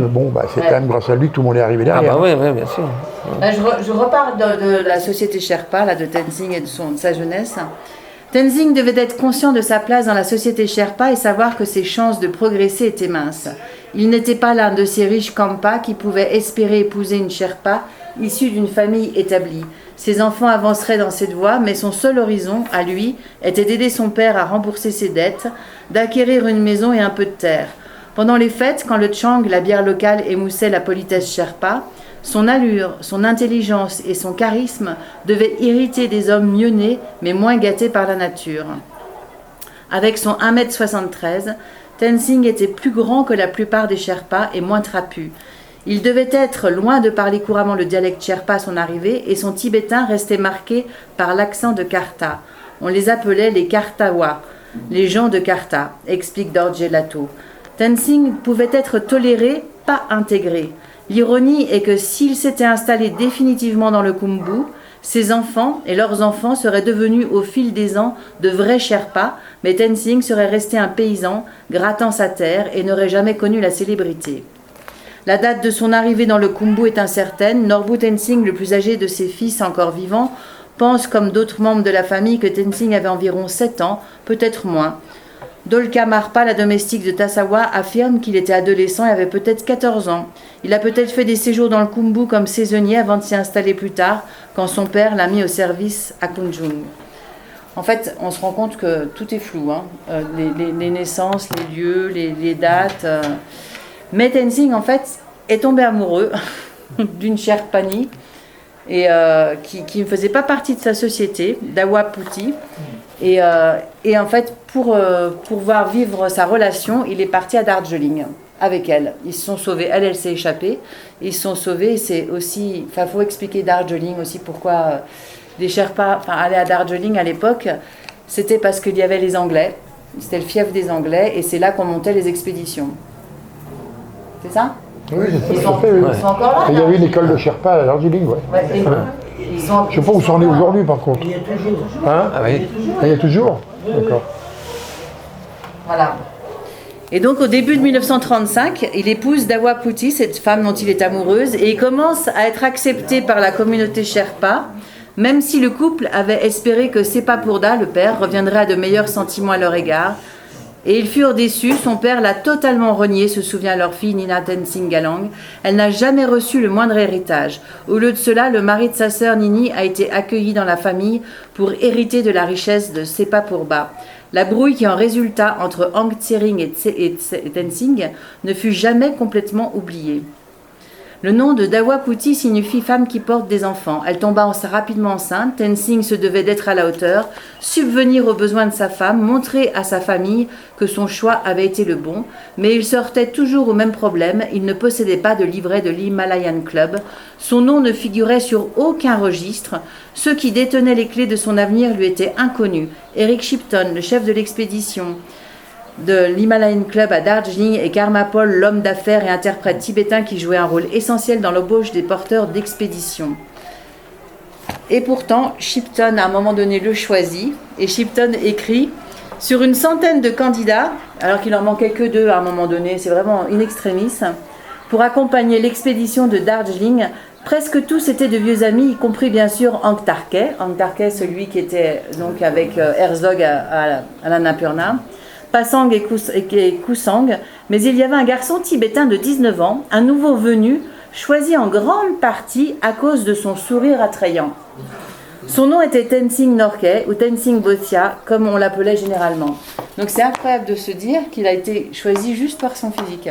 C'est quand même grâce à lui que tout le monde est arrivé derrière. Oui, bien sûr. Je repars de la société Sherpa, de Tenzing et de sa jeunesse. Tenzing devait être conscient de sa place dans la société Sherpa et savoir que ses chances de progresser étaient minces. Il n'était pas l'un de ces riches Kampa qui pouvaient espérer épouser une Sherpa issue d'une famille établie. Ses enfants avanceraient dans cette voie, mais son seul horizon, à lui, était d'aider son père à rembourser ses dettes, d'acquérir une maison et un peu de terre. Pendant les fêtes, quand le Chang, la bière locale, émoussait la politesse Sherpa, son allure, son intelligence et son charisme devaient irriter des hommes mieux nés, mais moins gâtés par la nature. Avec son 1,73 m, Tenzing était plus grand que la plupart des Sherpas et moins trapu. Il devait être loin de parler couramment le dialecte Sherpa à son arrivée et son tibétain restait marqué par l'accent de Karta. On les appelait les Kartawa, les gens de Karta, explique Dorje Lato. Tenzing pouvait être toléré, pas intégré. L'ironie est que s'il s'était installé définitivement dans le Khumbu, ses enfants et leurs enfants seraient devenus au fil des ans de vrais Sherpas, mais Tenzing serait resté un paysan, grattant sa terre et n'aurait jamais connu la célébrité. La date de son arrivée dans le Khumbu est incertaine. Norbu Tenzing, le plus âgé de ses fils encore vivants, pense comme d'autres membres de la famille que Tenzing avait environ 7 ans, peut-être moins. Dolka Marpa, la domestique de Tasawa, affirme qu'il était adolescent et avait peut-être 14 ans. Il a peut-être fait des séjours dans le Khumbu comme saisonnier avant de s'y installer plus tard, quand son père l'a mis au service à Kunjung. En fait, on se rend compte que tout est flou, les naissances, les lieux, les dates. Mais Tenzing, en fait, est tombé amoureux d'une Sherpani et qui ne faisait pas partie de sa société, Dawa Putty. Et en fait, pour pouvoir vivre sa relation, il est parti à Darjeeling avec elle. Ils se sont sauvés. Elle s'est échappée. Ils se sont sauvés. C'est aussi, enfin, faut expliquer Darjeeling aussi pourquoi les Sherpas, aller à Darjeeling à l'époque, c'était parce qu'il y avait les Anglais. C'était le fief des Anglais et c'est là qu'on montait les expéditions. C'est ça? Oui, ils sont encore là. Il y avait une école de Sherpa à Darjeeling, ouais. Je ne sais pas où ça en est aujourd'hui, par contre. Il y a toujours. Hein? Ah oui. Il y a toujours? D'accord. Voilà. Et donc au début de 1935, il épouse Dawa Putty, cette femme dont il est amoureuse, et il commence à être accepté par la communauté Sherpa, même si le couple avait espéré que Sepa Purda, le père, reviendrait à de meilleurs sentiments à leur égard. Et ils furent déçus, son père l'a totalement renié, se souvient leur fille Nina Tenzing Galang. Elle n'a jamais reçu le moindre héritage. Au lieu de cela, le mari de sa sœur Nini a été accueilli dans la famille pour hériter de la richesse de Sepa Purba. La brouille qui en résulta entre Ang Tsering et Tenzing ne fut jamais complètement oubliée. Le nom de Dawa Putty signifie femme qui porte des enfants. Elle tomba rapidement enceinte. Tenzing se devait d'être à la hauteur, subvenir aux besoins de sa femme, montrer à sa famille que son choix avait été le bon. Mais il sortait toujours au même problème. Il ne possédait pas de livret de l'Himalayan Club. Son nom ne figurait sur aucun registre. Ceux qui détenaient les clés de son avenir lui étaient inconnus. Eric Shipton, le chef de l'expédition de l'Himalayan Club à Darjeeling, et Karma Paul, l'homme d'affaires et interprète tibétain qui jouait un rôle essentiel dans l'embauche des porteurs d'expédition. Et pourtant, Shipton, à un moment donné, le choisit, et Shipton écrit « Sur une centaine de candidats, alors qu'il en manquait que 2 à un moment donné, c'est vraiment in extremis, pour accompagner l'expédition de Darjeeling, presque tous étaient de vieux amis, y compris bien sûr Ang Tarkay, celui qui était donc avec Herzog à l'Annapurna, Pasang et Kusang, mais il y avait un garçon tibétain de 19 ans, un nouveau venu, choisi en grande partie à cause de son sourire attrayant. Son nom était Tenzing Norgay ou Tenzing Botia, comme on l'appelait généralement. Donc c'est incroyable de se dire qu'il a été choisi juste par son physique.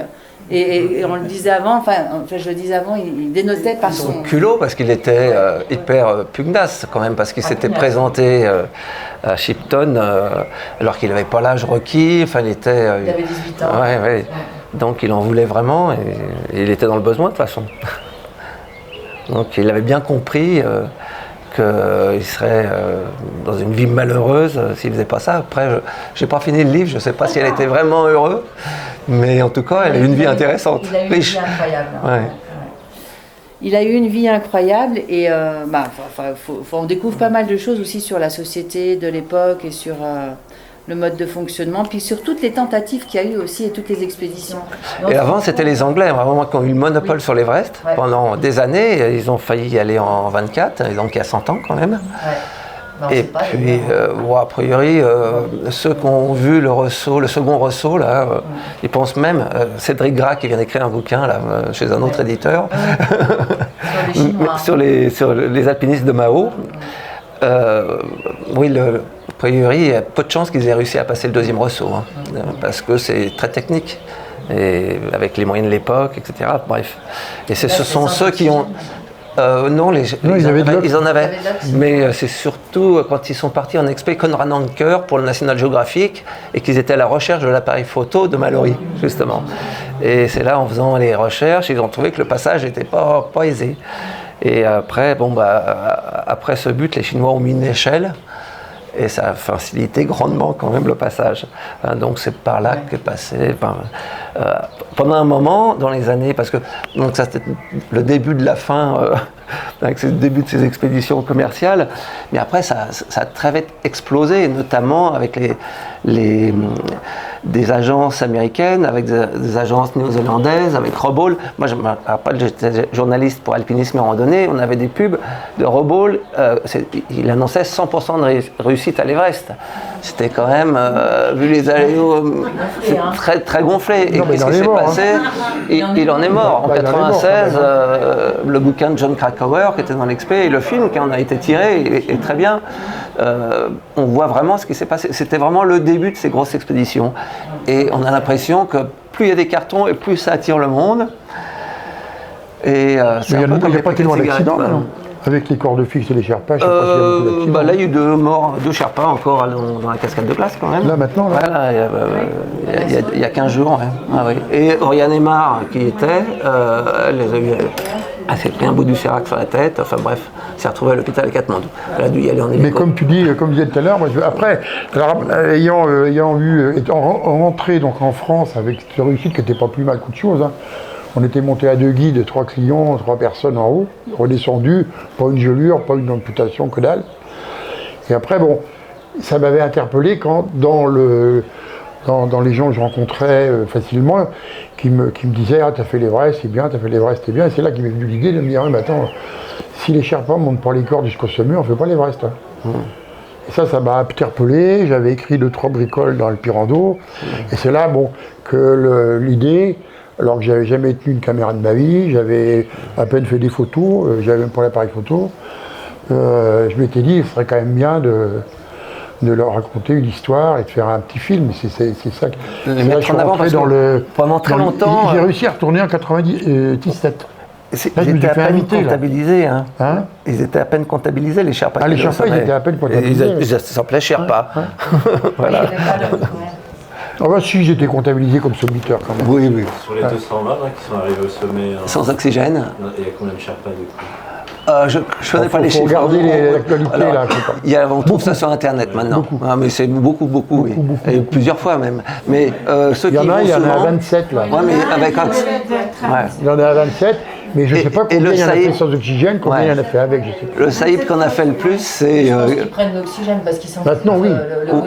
Et on le disait avant, je le disais avant, il dénotait par son culot, parce qu'il était hyper pugnace quand même, parce qu'il s'était présenté à Shipton alors qu'il n'avait pas l'âge requis. Il avait 18 ans. Ouais. Donc il en voulait vraiment et il était dans le besoin de toute façon. Donc il avait bien compris qu'il serait dans une vie malheureuse s'il ne faisait pas ça. Après, je n'ai pas fini le livre, je ne sais pas si elle était vraiment heureuse, mais en tout cas, elle a eu une vie intéressante, riche. Il a eu une vie incroyable. Ouais. Il a eu une vie incroyable et on découvre pas mal de choses aussi sur la société de l'époque et sur le mode de fonctionnement, puis sur toutes les tentatives qu'il y a eu aussi et toutes les expéditions. Et avant, c'était les Anglais, vraiment, qui ont eu le monopole sur l'Everest pendant des années. Ils ont failli y aller en 24, donc il y a 100 ans quand même. Non, et puis, a priori, ceux qui ont vu le second ressaut, là, ils pensent même, Cédric Gras qui vient d'écrire un bouquin là, chez un autre éditeur, sur les alpinistes de Mao. A priori, il y a peu de chances qu'ils aient réussi à passer le deuxième ressaut, parce que c'est très technique, et avec les moyens de l'époque, etc. Bref. Et ce sont ceux qui ont... ils en avaient. Mais c'est surtout quand ils sont partis en expé Konrad Anker pour le National Geographic et qu'ils étaient à la recherche de l'appareil photo de Mallory, justement. Et c'est là, en faisant les recherches, ils ont trouvé que le passage n'était pas aisé. Et après, après ce but, les Chinois ont mis une échelle. Et ça a facilité grandement quand même le passage. Donc c'est par là qu'est passé. Pendant un moment, dans les années, parce que donc ça c'était le début de la fin, avec le début de ces expéditions commerciales, mais après ça a très vite explosé, notamment avec des agences américaines, avec des agences néo-zélandaises, avec Robol. Moi, après, j'étais journaliste pour Alpinisme et Randonnée, on avait des pubs de Robol, il annonçait 100% de réussite à l'Everest. C'était quand même, vu les aléos, très, très gonflé. Et qu'est-ce qui s'est passé? Il en est mort. En 96, le bouquin de John Krakauer, qui était dans l'expé, et le film qui en a été tiré, est très bien. On voit vraiment ce qui s'est passé. C'était vraiment le début de ces grosses expéditions. Et on a l'impression que plus il y a des cartons et plus ça attire le monde. Et c'est un peu comme il n'y a les pas paquets tellement de cigarettes, d'accidents, quoi. non? Avec les cordes fixes et les Sherpas, je ne sais pas s'il y a beaucoup d'accidents. Là, il y a eu 2 morts, 2 Sherpas encore dans la cascade de glace quand même. Là, maintenant, là. Voilà, il y a 15 jours. Ouais. Ah, oui. Et Oriane Aymar, qui était, elle les a eu. Elle s'est pris un bout du sérac sur la tête. Enfin bref, s'est retrouvée à l'hôpital à Katmandou. Elle a dû y aller en hélico. Mais comme tu disais tout à l'heure, après, ayant rentré donc en France avec cette réussite qui n'était pas plus mal qu'autre chose, hein, on était monté à 2 guides, 3 clients, 3 personnes en haut, redescendu, pas une gelure, pas une amputation, que dalle. Et après, bon, ça m'avait interpellé quand dans les gens que je rencontrais facilement, qui me disaient « Ah, t'as fait l'Everest, c'est bien, t'as fait l'Everest, c'est bien ». Et c'est là qu'il m'est venu l'idée de me dire « Oui, mais attends, si les Sherpas montent pas les cordes jusqu'au sommet, on fait pas l'Everest. Hein. Et ça m'a interpellé, j'avais écrit 2-3 bricoles dans le Pirando, et c'est là, bon, que l'idée... Alors que j'avais jamais tenu une caméra de ma vie, j'avais à peine fait des photos, j'avais même pas l'appareil photo. Je m'étais dit, ce serait quand même bien de leur raconter une histoire et de faire un petit film. C'est ça. Les mettre en avant parce que pendant très longtemps. J'ai réussi à retourner en 97. Ils étaient à peine comptabilisés. Hein. Ils étaient à peine comptabilisés, les Sherpas. Les Sherpas, ils étaient à peine comptabilisés. Ils s'appelaient Sherpas. Voilà. Ah bah si, j'étais comptabilisé comme sommiteur quand même. Oui, oui. Sur les 220 là, qui sont arrivés au sommet... Sans oxygène. Il y a combien de Sherpas du coup? Je ne connais pas les chiffres. Regardez l'actualité là. On trouve ça sur Internet maintenant. Ah, mais c'est beaucoup, oui. Et plusieurs fois même. Mais ceux qui il y en a 27 là. Ouais, mais avec Il y en a 27. Mais je ne sais pas combien il y en a fait sans oxygène, combien il y en a fait avec, je sais pas. Le Saïd qu'on a fait le plus, c'est... Ils prennent l'oxygène parce qu'ils sont... Maintenant, oui.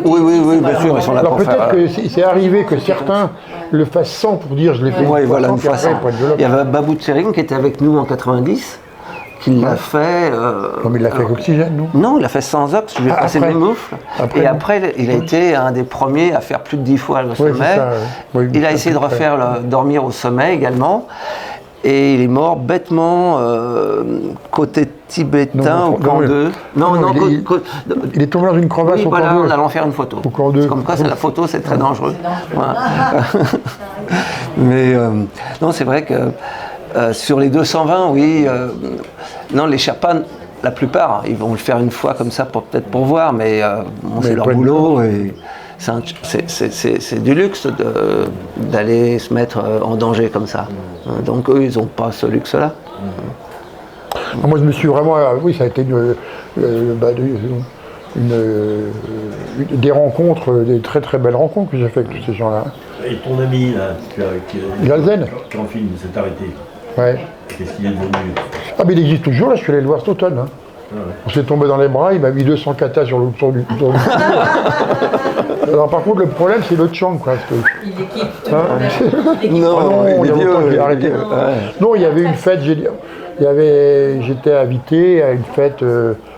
Oui, bien sûr, ils sont là alors pour faire... Alors peut-être que c'est arrivé que certains le fassent sans pour dire je l'ai fait. Oui, voilà, une fois sans. Il y avait Babou Tsering qui était avec nous en 90, qui l'a fait... Comme il l'a fait avec oxygène, non? Non, il l'a fait sans ox, je lui ai passé le moufle. Et après, il a été un des premiers à faire plus de 10 fois le sommet. Il a essayé de refaire dormir au sommet également. Et il est mort bêtement côté tibétain au camp 2. Il est tombé dans une crevasse au camp 2. Voilà, en allant faire une photo. Au camp 2. Comme quoi, la photo, c'est très dangereux. Voilà. Mais non, c'est vrai que sur les 220, oui, non, les Sherpas, la plupart, ils vont le faire une fois comme ça, peut-être pour voir, mais c'est leur boulot. Et c'est du luxe d'aller se mettre en danger comme ça. Donc eux, ils n'ont pas ce luxe-là. Moi, je me suis vraiment... Oui, ça a été des rencontres, des très très belles rencontres que j'ai faites avec tous ces gens-là. Et ton ami, là, Galzen, qui en film, s'est arrêté. Ouais. Qu'est-ce qu'il est devenu? Ah, mais il existe toujours, là, je suis allé le voir cet automne. Hein. Ah ouais. On s'est tombé dans les bras, il m'a mis 200 katas sur le tour du cou. Alors par contre, le problème, c'est le Tchang, quoi. Il équipe tout Non, il y a longtemps qu'il a arrêté. Non, il y avait une fête, j'étais invité à une fête,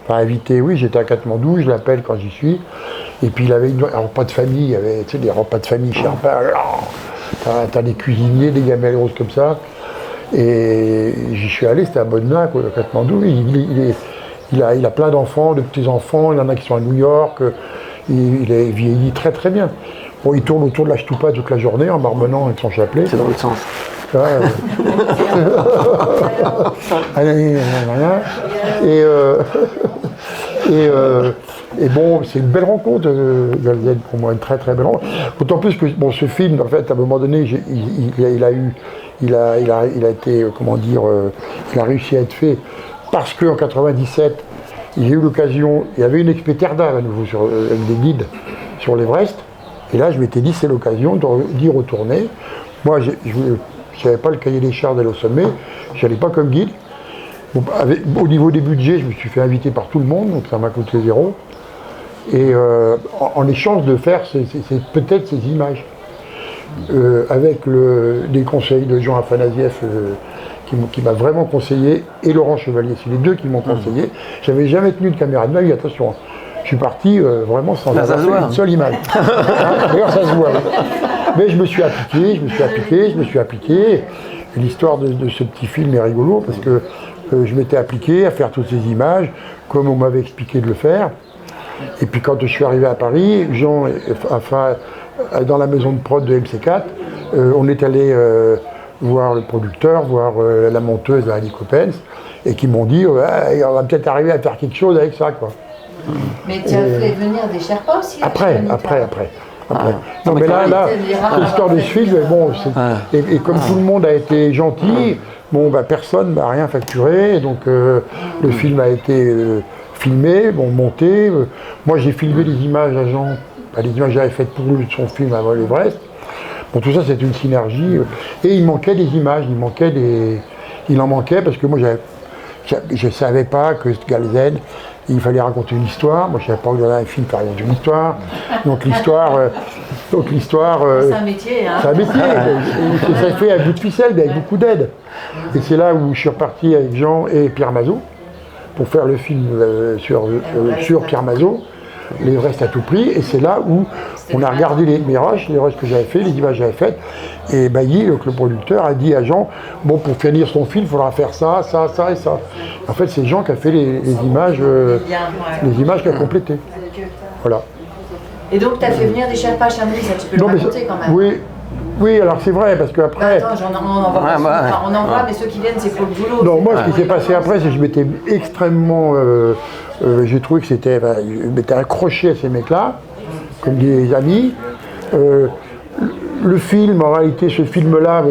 invité, oui, j'étais à Katmandou, je l'appelle quand j'y suis. Et puis il avait un repas de famille, il y avait des repas de famille Sherpa. T'as des cuisiniers, des gamelles roses comme ça. Et j'y suis allé, c'était à Bodna, à Katmandou. Il a plein d'enfants, de petits-enfants, il y en a qui sont à New York. Il est vieilli très très bien. Bon, il tourne autour de la Ch'toupa toute la journée en marmonnant avec son chapelet. C'est dans l'autre sens. Et bon, c'est une belle rencontre, Galzen, pour moi, une très très belle rencontre. D'autant plus que bon, ce film, en fait, à un moment donné, il a été, comment dire, il a réussi à être fait parce qu'en 97, j'ai eu l'occasion, il y avait une expéterda à nouveau avec des guides sur l'Everest, et là je m'étais dit c'est l'occasion d'y retourner. Moi je n'avais pas le cahier des charges d'aller au sommet, je n'allais pas comme guide. Bon, au niveau des budgets, je me suis fait inviter par tout le monde, donc ça m'a coûté 0. Et en échange de faire peut-être ces images, avec des conseils de Jean Afanasieff, qui m'a vraiment conseillé, et Laurent Chevalier, c'est les deux qui m'ont conseillé. J'avais jamais tenu de caméra de ma vie, attention. Je suis parti vraiment sans avoir fait une seule image. D'ailleurs, ça se voit. Mais je me suis appliqué. Et l'histoire de ce petit film est rigolo, parce que je m'étais appliqué à faire toutes ces images, comme on m'avait expliqué de le faire. Et puis quand je suis arrivé à Paris, Jean, dans la maison de prod de MC4, on est allé voir le producteur, voir la monteuse de Annie Coppens, et qui m'ont dit on va peut-être arriver à faire quelque chose avec ça, quoi. Mais tu as fait venir des Sherpas aussi? Après. Non, mais là, l'histoire de ce film, bon, et comme tout le monde a été gentil, bon, bah, personne m'a rien facturé, donc le film a été filmé, bon, monté. Moi, j'ai filmé les images à Jean, les images que j'avais faites pour lui de son film avant l'Everest. Bon, tout ça, c'est une synergie. Et il manquait des images, il en manquait parce que moi, je ne savais pas que Galzen, il fallait raconter une histoire. Moi, je ne savais pas que dans un film, il fallait raconter une histoire. Donc l'histoire, c'est un métier, hein. C'est un métier. Et ça se fait à bout de ficelle, mais avec beaucoup d'aide. Et c'est là où je suis reparti avec Jean et Pierre Mazot pour faire le film sur Pierre Mazot, l'Everest à tout prix. Et c'est là où on a regardé les rushs que j'avais fait, les images que j'avais faites. Et Bailly, le producteur, a dit à Jean, bon, pour finir son film, il faudra faire ça, ça, ça et ça. En fait, c'est Jean qui a fait les images qu'il a complétées. Voilà. Et donc, tu as fait venir des Sherpas à Chamonix, ça tu peux le raconter quand même. Oui, alors c'est vrai, parce qu'après... Attends, on en voit, mais ceux qui viennent, c'est pour le boulot. Non, moi, ce qui s'est passé après, c'est que je m'étais extrêmement... j'ai trouvé que je m'étais accroché à ces mecs-là, comme des amis. Le film, en réalité, ce film-là,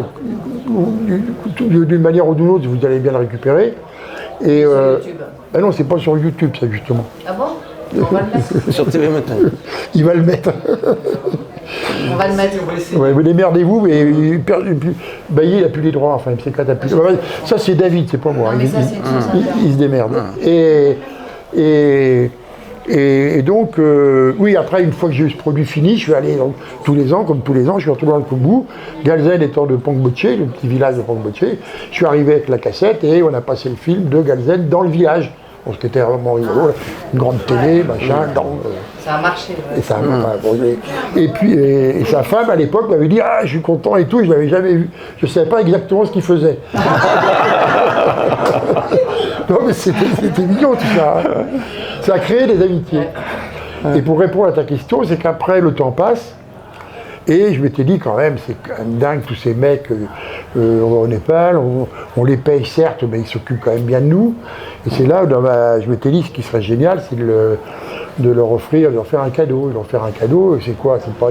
d'une manière ou d'une autre, vous allez bien le récupérer. Et, sur YouTube. Ben non, c'est pas sur YouTube, ça, justement. Ah bon? On va le mettre. Sur TV maintenant. Il va le mettre. On va le mettre. Ouais, vous démerdez-vous, mais Bailly, il n'a plus les droits, enfin, MC4 a plus. Ça, c'est David, c'est pas moi. Non, mais ça, il se démerde. Et donc, oui, après, une fois que j'ai eu ce produit fini, je suis allé tous les ans, je suis retourné dans le Kumbu, Galzen étant de Pongboche, le petit village de Pongboche. Je suis arrivé avec la cassette et on a passé le film de Galzen dans le village. Bon, ce qui était vraiment rigolo, une grande télé, machin. Ça a marché. Ouais. Et, ça, et puis, sa femme, à l'époque, m'avait dit « Ah, je suis content et tout », je ne l'avais jamais vu. Je ne savais pas exactement ce qu'il faisait. Non, mais c'était mignon tout ça. Hein. Ça a créé des amitiés. Et pour répondre à ta question, c'est qu'après, le temps passe, et je m'étais dit quand même, c'est quand même dingue, tous ces mecs au Népal, on les paye certes, mais ils s'occupent quand même bien de nous. Et c'est là où je m'étais dit, ce qui serait génial, c'est de leur offrir, de leur faire un cadeau. C'est quoi? C'est pas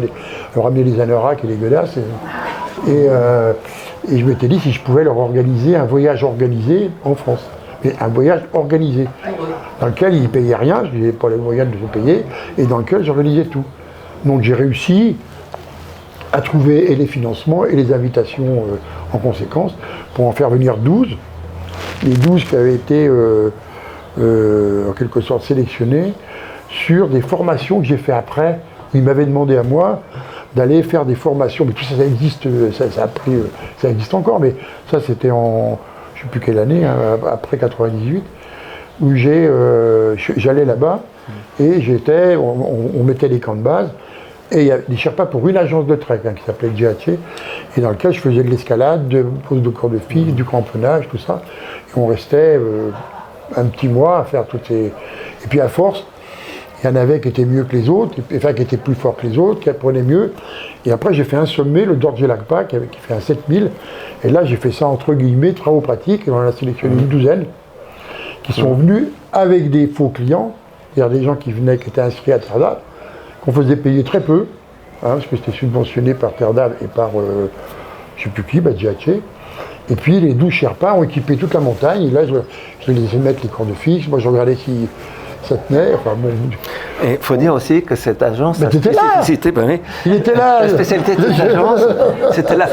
leur ramener des anoraks et des godasses. Et je m'étais dit si je pouvais leur organiser un voyage organisé en France. Mais un voyage organisé, dans lequel ils ne payaient rien, je n'avais pas les moyens de se payer, et dans lequel j'organisais tout. Donc j'ai réussi à trouver et les financements et les invitations en conséquence, pour en faire venir 12. Les 12 qui avaient été en quelque sorte sélectionnés sur des formations que j'ai fait après. Ils m'avaient demandé à moi d'aller faire des formations, mais tout ça, ça existe, ça existe encore, mais ça c'était en, je ne sais plus quelle année, hein, après 98, où j'allais là-bas et on mettait des camps de base. Et il y a des Sherpas pour une agence de trek qui s'appelait GHC, et dans lequel je faisais de l'escalade, de pose de corps de fil, du cramponnage, tout ça. Et on restait un petit mois à faire toutes ces... Et puis à force, il y en avait qui étaient mieux que les autres, enfin qui étaient plus forts que les autres, qui apprenaient mieux. Et après j'ai fait un sommet, le Dorje Lakpa, qui fait un 7000. Et là j'ai fait ça entre guillemets, travaux pratiques, et on en a sélectionné une douzaine, qui sont venus avec des faux clients, c'est-à-dire des gens qui venaient, qui étaient inscrits à Terre d'Ave, qu'on faisait payer très peu, hein, parce que c'était subventionné par Terre d'Ave et par, je ne sais plus qui, GHC. Et puis les 12 Sherpas ont équipé toute la montagne, et là je les laissais mettre les cordes fixes, moi je regardais si ça tenait, enfin bon. Et il faut dire aussi que cette agence, la spécificité, il était là. La spécialité de cette agence, c'était la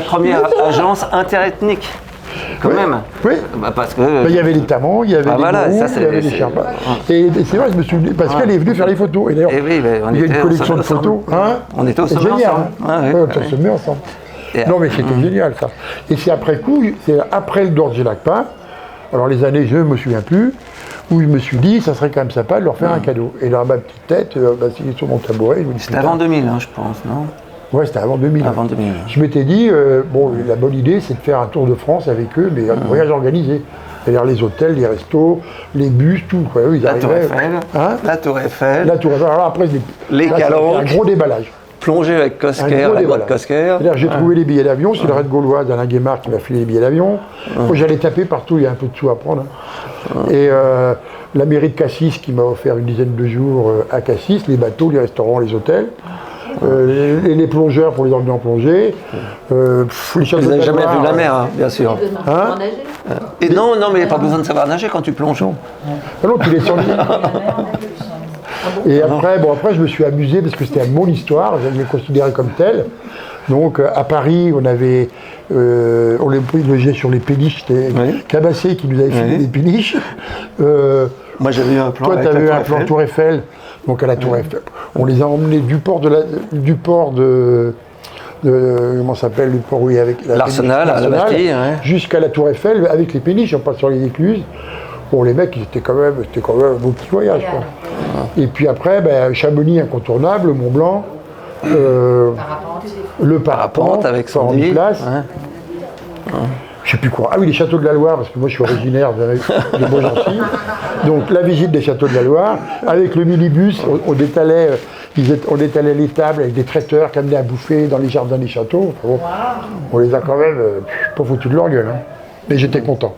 première agence interethnique. Quand même. Oui. Bah parce que. Il y avait les Tamans, il y avait les Gourous, il y avait les Sherpas. Et c'est vrai, je me suis dit, parce qu'elle est venue faire les photos. Et d'ailleurs, il y a une collection de photos. Hein, on était au sommet ensemble. On était au sommet ensemble. Non, mais c'était génial ça. Et c'est après coup, c'est après le Dorje Lakpa, alors les années, je ne me souviens plus, où je me suis dit, ça serait quand même sympa de leur faire un cadeau. Et là, ma petite tête, assise sur mon tabouret, je me dis. C'était avant 2000, hein, je pense, non? Ouais, c'était avant 2000. Avant 2000. Je m'étais dit, bon, la bonne idée, c'est de faire un tour de France avec eux, mais un voyage organisé. C'est-à-dire les hôtels, les restos, les bus, tout. Quoi. Ils la Tour Eiffel. Hein, la Tour Eiffel. La Tour Eiffel. Alors après, les calanques. Un gros déballage. Plongé avec Kosker, la boîte Kosker. J'ai trouvé les billets d'avion, c'est le Red Gaulois d'Alain Guémard qui m'a filé les billets d'avion. Moi j'allais taper partout, il y a un peu de sous à prendre. Et la mairie de Cassis qui m'a offert une dizaine de jours à Cassis, les bateaux, les restaurants, les hôtels. Les plongeurs pour les emmener en plongée. Vous n'avez jamais vu la mer, hein, bien sûr. Hein et non, mais il n'y a pas besoin de savoir nager quand tu plonges. Non, tu les sur Et après, je me suis amusé parce que c'était mon histoire, je l'ai considéré comme tel. Donc à Paris, on logeait sur les péniches, c'était Cabassé qui nous avait filé des péniches. Moi j'avais eu un plan. Toi, tu avais eu un plan Tour Eiffel. Donc à la Tour Eiffel. On les a emmenés du port de comment ça s'appelle, le port où il y avait l'Arsenal, à la Bastille, jusqu'à la Tour Eiffel avec les péniches, en passant les écluses. Bon, les mecs, c'était quand même un beau petit voyage, quoi. Et puis après, Chamonix incontournable, le Mont Blanc, le parapente avec son place. Je sais plus quoi. Ah oui, les châteaux de la Loire, parce que moi je suis originaire de Beaugency. Donc la visite des châteaux de la Loire, avec le minibus, on détalait les tables avec des traiteurs qui amenaient à bouffer dans les jardins des châteaux. Bon, on les a quand même pas foutus de leur gueule. Hein. Mais j'étais content.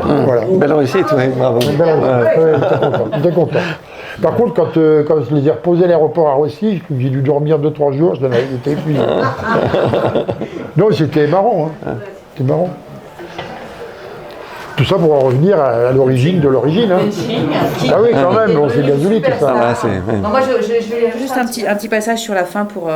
Voilà. Belle réussite, oui, bravo. J'étais content. Par contre, quand je les ai reposés à l'aéroport à Roissy, j'ai dû dormir 2-3 jours, j'étais épuisé. Non, c'était marrant. Hein. C'était marrant. Tout ça pour en revenir à l'origine de l'origine. Hein. Ah oui, quand même, on s'est bien joli tout ça. Moi, je vais lire juste un petit passage sur la fin pour...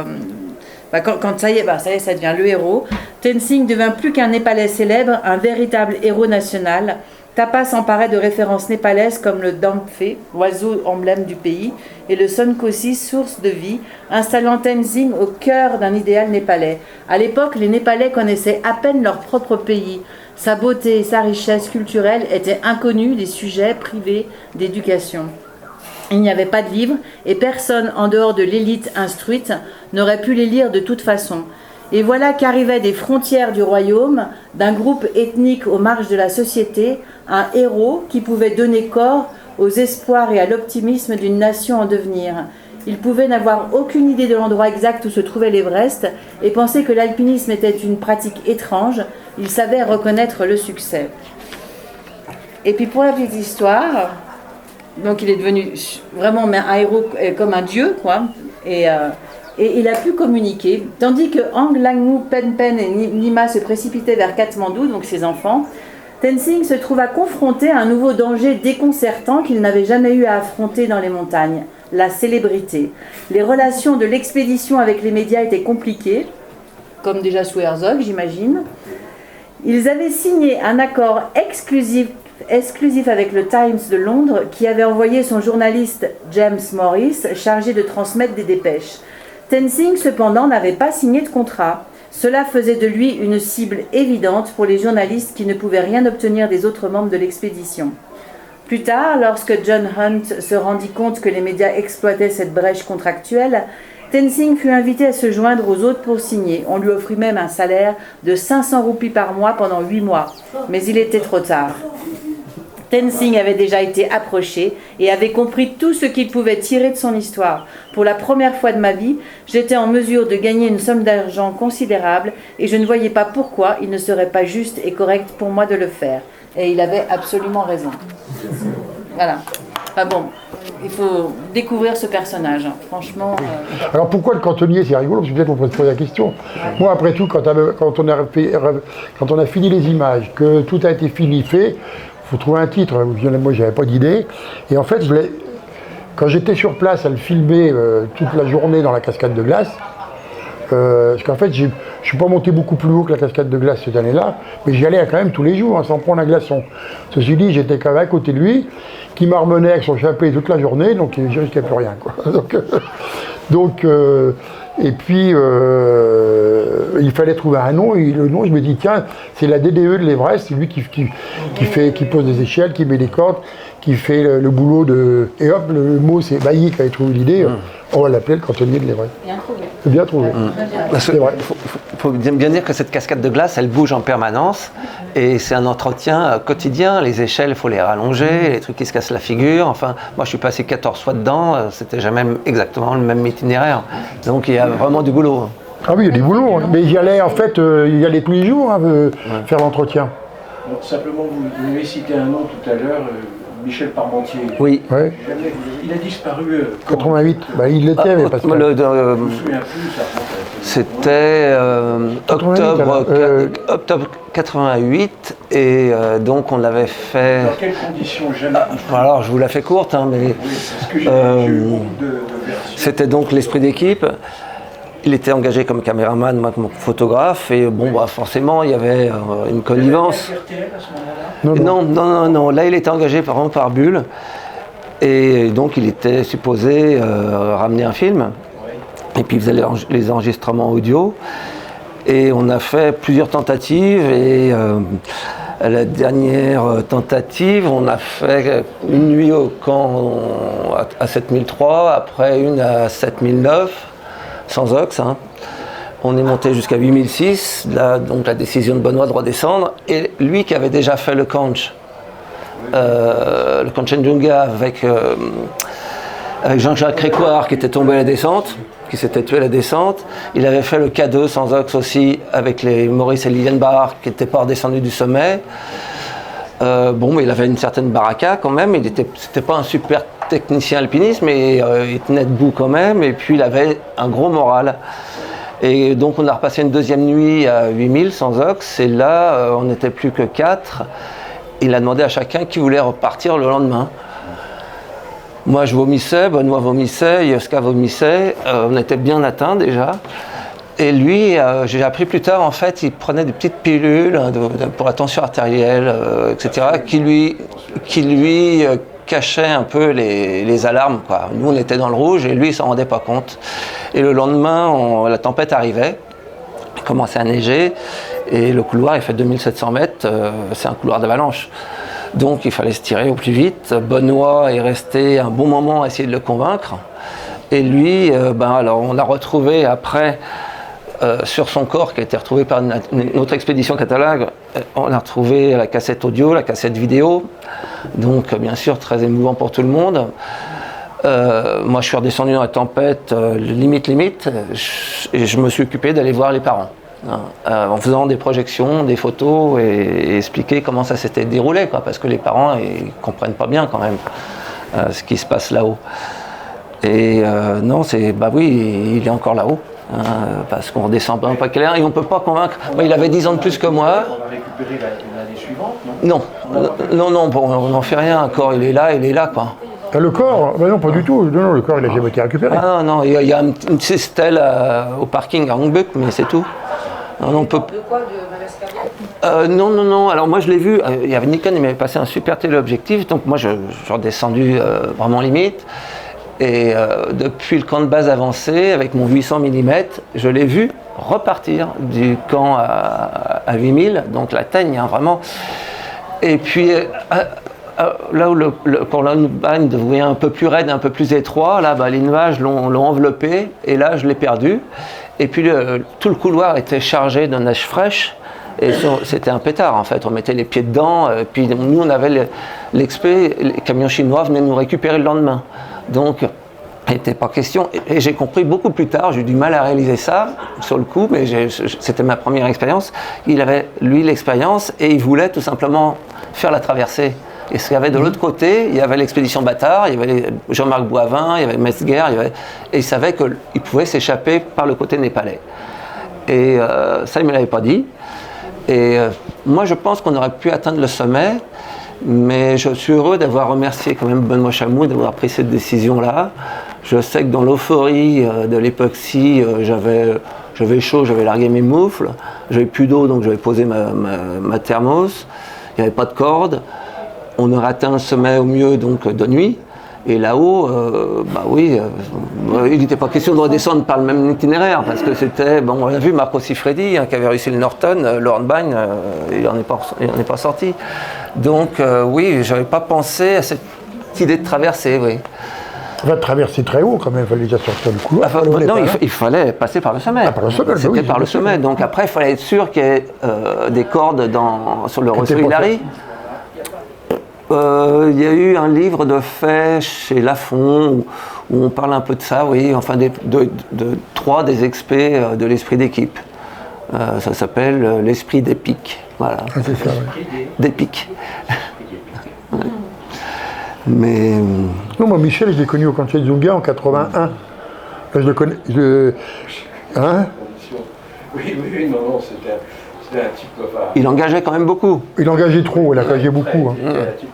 quand ça y est, ça devient le héros. Tenzing devint plus qu'un Népalais célèbre, un véritable héros national. Tapa s'emparait de références népalaises comme le Damphe, oiseau emblème du pays, et le Sonkosi, source de vie, installant Tenzing au cœur d'un idéal népalais. À l'époque, les Népalais connaissaient à peine leur propre pays. Sa beauté et sa richesse culturelle étaient inconnues des sujets privés d'éducation. Il n'y avait pas de livres et personne en dehors de l'élite instruite n'aurait pu les lire de toute façon. Et voilà qu'arrivait des frontières du royaume, d'un groupe ethnique aux marges de la société, un héros qui pouvait donner corps aux espoirs et à l'optimisme d'une nation en devenir. Il pouvait n'avoir aucune idée de l'endroit exact où se trouvait l'Everest et penser que l'alpinisme était une pratique étrange. Il savait reconnaître le succès. Et puis pour la petite histoire, donc il est devenu vraiment un héros comme un dieu, quoi. Et il a pu communiquer. Tandis que Ang Langmu, Pen Pen et Nima se précipitaient vers Katmandou, donc ses enfants, Tenzing se trouva confronté à un nouveau danger déconcertant qu'il n'avait jamais eu à affronter dans les montagnes, la célébrité. Les relations de l'expédition avec les médias étaient compliquées, comme déjà sous Herzog, j'imagine. Ils avaient signé un accord exclusif avec le Times de Londres, qui avait envoyé son journaliste James Morris chargé de transmettre des dépêches. Tenzing, cependant, n'avait pas signé de contrat. Cela faisait de lui une cible évidente pour les journalistes qui ne pouvaient rien obtenir des autres membres de l'expédition. Plus tard, lorsque John Hunt se rendit compte que les médias exploitaient cette brèche contractuelle, Tenzing fut invité à se joindre aux autres pour signer. On lui offrit même un salaire de 500 roupies par mois pendant 8 mois. Mais il était trop tard. Tenzing avait déjà été approché et avait compris tout ce qu'il pouvait tirer de son histoire. Pour la première fois de ma vie, j'étais en mesure de gagner une somme d'argent considérable et je ne voyais pas pourquoi il ne serait pas juste et correct pour moi de le faire. Et il avait absolument raison. Voilà. Enfin bon, il faut découvrir ce personnage, franchement. Alors pourquoi le cantonnier, c'est rigolo, parce que peut-être on peut se poser la question. Moi, après tout, quand on a fini les images, que tout a été fini, fait, il faut trouver un titre. Moi, j'avais pas d'idée. Et en fait, quand j'étais sur place à le filmer toute la journée dans la cascade de glace, parce qu'en fait, je ne suis pas monté beaucoup plus haut que la cascade de glace cette année-là, mais j'y allais quand même tous les jours, sans prendre un glaçon. Ceci dit, j'étais quand même à côté de lui, qui m'emmenait avec son chapelet toute la journée, donc je risquais plus rien, quoi. Et puis, il fallait trouver un nom, et le nom, je me dis, tiens, c'est la DDE de l'Everest, c'est lui qui pose des échelles, qui met des cordes, qui fait le boulot de... Et hop, le mot, c'est Bailly qui avait trouvé l'idée, on va l'appeler le cantonnier de l'Everest. Bien trouvé. C'est bien trouvé. C'est vrai. faut bien dire que cette cascade de glace, elle bouge en permanence et c'est un entretien quotidien. Les échelles, il faut les rallonger, les trucs qui se cassent la figure. Enfin, moi, je suis passé 14 fois dedans, c'était jamais exactement le même itinéraire. Donc, il y a vraiment du boulot. Ah oui, il y a du boulot. Mais j'y allais, en fait, y aller tous les jours, faire l'entretien. Alors, simplement, vous m'avez cité un nom tout à l'heure, Michel Parmentier. Oui. Ouais. Il a disparu. 88. Bah, il l'était, mais parce que. Je me souviens plus, ça remonte. C'était octobre 88 et donc on l'avait fait. Dans quelles conditions jamais? Alors je vous la fais courte, hein, mais Oui, parce que j'ai eu beaucoup de versions. c'était donc l'esprit d'équipe. Il était engagé comme caméraman, moi comme photographe, et bon, bah, forcément, il y avait une connivence. RTL à ce moment-là? Non. Là, il était engagé vraiment par Bulle, et donc il était supposé ramener un film, et puis il faisait les enregistrements audio, et on a fait plusieurs tentatives, et à la dernière tentative, on a fait une nuit au camp à 7003, après une à 7009. Sans ox, hein. On est monté jusqu'à 8006, là, donc la décision de Benoît de redescendre, et lui qui avait déjà fait le Conch Njunga avec Jean-Jacques Récoire qui était tombé à la descente, qui s'était tué à la descente, il avait fait le K2 sans ox aussi avec les Maurice et Liliane Barr qui n'étaient pas redescendus du sommet. Mais il avait une certaine baraka quand même, c'était pas un super technicien alpiniste, mais il tenait debout quand même, et puis il avait un gros moral. Et donc on a repassé une deuxième nuit à 8000 sans ox, et là on n'était plus que 4. Il a demandé à chacun qui voulait repartir le lendemain. Moi je vomissais, Benoît vomissait, Yoska vomissait, on était bien atteints déjà. Et lui, j'ai appris plus tard, en fait, il prenait des petites pilules pour la tension artérielle, etc., qui lui cachaient un peu les alarmes, quoi. Nous, on était dans le rouge et lui, il s'en rendait pas compte. Et le lendemain, la tempête arrivait, il commençait à neiger, et le couloir, il fait 2700 mètres, c'est un couloir d'avalanche. Donc, il fallait se tirer au plus vite. Benoît est resté un bon moment à essayer de le convaincre. Et lui, alors, on l'a retrouvé après... sur son corps qui a été retrouvé par une autre expédition catalogue, on a retrouvé la cassette audio, la cassette vidéo, donc bien sûr très émouvant pour tout le monde. Moi je suis redescendu dans la tempête limite, et je me suis occupé d'aller voir les parents, en faisant des projections, des photos et expliquer comment ça s'était déroulé, quoi, parce que les parents ils comprennent pas bien quand même ce qui se passe là-haut. Et non, il est encore là-haut. Parce qu'on redescend pas un paquet et on peut pas convaincre. Il avait 10 ans de plus que moi. On a récupéré l'année suivante, non? Non, on n'en fait rien. Un corps, il est là, quoi. Le corps? Non, pas du tout. Non, le corps, il n'a jamais été récupéré. Ah non, il y a une petite stèle au parking à Hongbuck, mais c'est tout. On peut... De quoi? De malaise cardiaque? Non. Alors moi, je l'ai vu. Il y avait Nikon, il m'avait passé un super téléobjectif. Donc moi, je suis redescendu vraiment limite. Et depuis le camp de base avancé, avec mon 800 mm, je l'ai vu repartir du camp à 8000, donc la teigne, hein, vraiment. Et puis, là où le Cornbagne devenait un peu plus raide, un peu plus étroit, là, les nuages l'ont enveloppé, et là, je l'ai perdu. Et puis, tout le couloir était chargé de neige fraîche, et c'était un pétard, en fait. On mettait les pieds dedans, puis nous, on avait l'expé, les camions chinois venaient nous récupérer le lendemain. Donc, il n'était pas question, et j'ai compris beaucoup plus tard, j'ai eu du mal à réaliser ça sur le coup, mais c'était ma première expérience. Il avait, lui, l'expérience, et il voulait tout simplement faire la traversée. Et ce qu'il y avait de l'autre côté, il y avait l'expédition Bâtard, il y avait Jean-Marc Boivin, il y avait Metzger, et il savait qu'il pouvait s'échapper par le côté népalais. Et ça, il ne me l'avait pas dit. Et moi, je pense qu'on aurait pu atteindre le sommet, mais je suis heureux d'avoir remercié quand même Benoît Chamou d'avoir pris cette décision-là. Je sais que dans l'euphorie de l'époxy, j'avais chaud, j'avais largué mes moufles, j'avais plus d'eau, donc j'avais posé ma thermos, il n'y avait pas de corde. On aurait atteint le sommet au mieux donc de nuit. Et là-haut, il n'était pas question de redescendre par le même itinéraire, parce que c'était, on a vu Marco Siffredi, qui avait réussi le Norton, le Hornbein, il n'en est pas sorti. Donc oui, je n'avais pas pensé à cette idée de traversée, oui. On va traverser très haut quand même, il fallait déjà sortir du couloir. Non, il fallait passer par le sommet. Ah, par le sommet, c'était par le sommet. Donc après, il fallait être sûr qu'il y ait des cordes sur le Rosso Hilary. Il y a eu un livre de fait chez Lafon où on parle un peu de ça, oui, enfin de 3 des expés de l'esprit d'équipe. Ça s'appelle l'esprit d'épique. Voilà. Ah, c'est ça, ouais. D'épique. Ouais. Mais. Non, moi, Michel, je l'ai connu au Cantier de Zunga en 81. Je le connais. Hein? Oui, non, c'était un type. Enfin, il engageait quand même beaucoup. Il engageait trop, il engageait beaucoup. Hein. c'était un type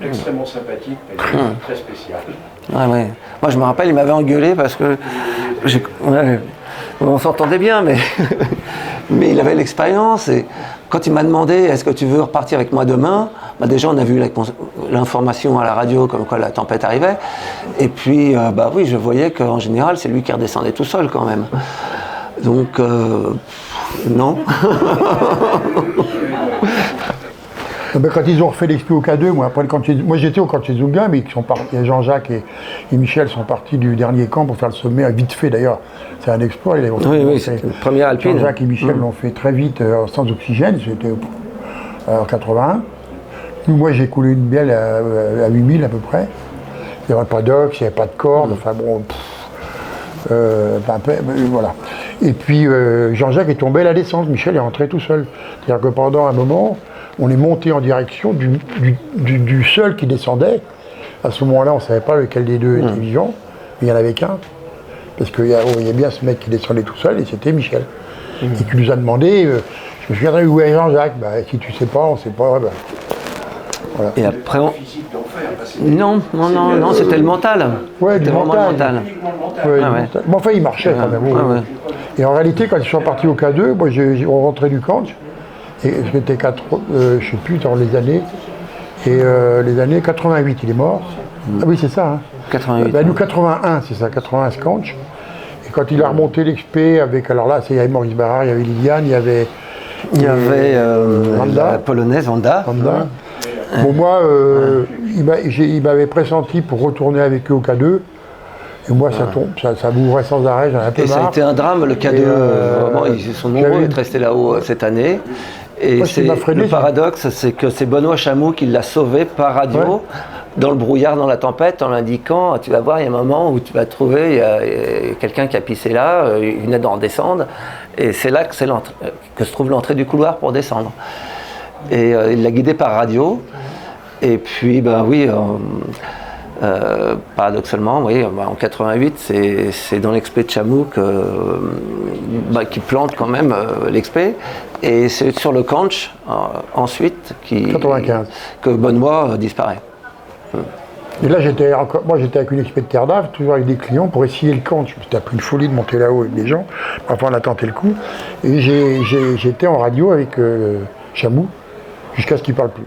extrêmement sympathique, mais très spécial. Ouais. Moi, je me rappelle, il m'avait engueulé parce que. On s'entendait bien, mais il avait l'expérience. Et quand il m'a demandé est-ce que tu veux repartir avec moi demain, déjà on a vu l'information à la radio comme quoi la tempête arrivait. Et puis, oui, je voyais qu'en général, c'est lui qui redescendait tout seul quand même. Donc, non. Quand ils ont refait l'expo au K2, moi j'étais au Cantier de Zunga, mais Jean-Jacques et Michel sont partis du dernier camp pour faire le sommet, vite fait d'ailleurs. C'est un exploit. Oui, c'est une première alpine. Jean-Jacques et Michel l'ont fait très vite sans oxygène, c'était en 81. Moi j'ai coulé une bielle à 8000 à peu près. Il n'y avait pas d'ox, il n'y avait pas de corde, enfin bon. Voilà. Et puis Jean-Jacques est tombé à la descente, Michel est rentré tout seul. C'est-à-dire que pendant un moment, on est monté en direction du seul qui descendait. À ce moment-là, on ne savait pas lequel des deux était vivant, mais il n'y en avait qu'un. Parce qu'il y a bien ce mec qui descendait tout seul, et c'était Michel. Et qui nous a demandé, je me souviendrai où est Jean-Jacques, si tu ne sais pas, on ne sait pas. Voilà. Et après, Non, c'était le mental. Ouais, c'était vraiment le mental. Ouais, mental. Mais enfin, il marchait quand même. Ouais. Et en réalité, quand ils sont partis au K2, moi, on rentrait du camp, et c'était je ne sais plus dans les années, et les années 88, il est mort. Ah oui, c'est ça. Hein. 88. Nous, 81, c'est ça, 81 Scanch. Et quand il a remonté l'expé avec, alors là, il y avait Maurice Barrard, il y avait Liliane, il y avait la polonaise Wanda. Bon, moi, il m'avait pressenti pour retourner avec eux au K2. Et moi, ça m'ouvrait sans arrêt, j'en ai un peu marre. Et ça a été un drame, le K2. Vraiment, ils sont nombreux à être restés là-haut cette année. Et moi, le paradoxe, c'est que c'est Benoît Chamoux qui l'a sauvé par radio, dans le brouillard, dans la tempête, en l'indiquant, tu vas voir, il y a un moment où tu vas trouver, il y a quelqu'un qui a pissé là, il venait d'en descendre, et c'est là que se trouve l'entrée du couloir pour descendre. Et il l'a guidé par radio, et puis, paradoxalement, en 88, c'est dans l'expé de Chamoux qui plante quand même l'expé, et c'est sur le Canch ensuite 95. Que Benoît disparaît. Et là, j'étais avec une expé de Terre d'Ave, toujours avec des clients, pour essayer le Canch. C'était un peu une folie de monter là-haut avec des gens. Enfin, on a tenté le coup. Et j'étais en radio avec Chamoux, jusqu'à ce qu'il ne parle plus.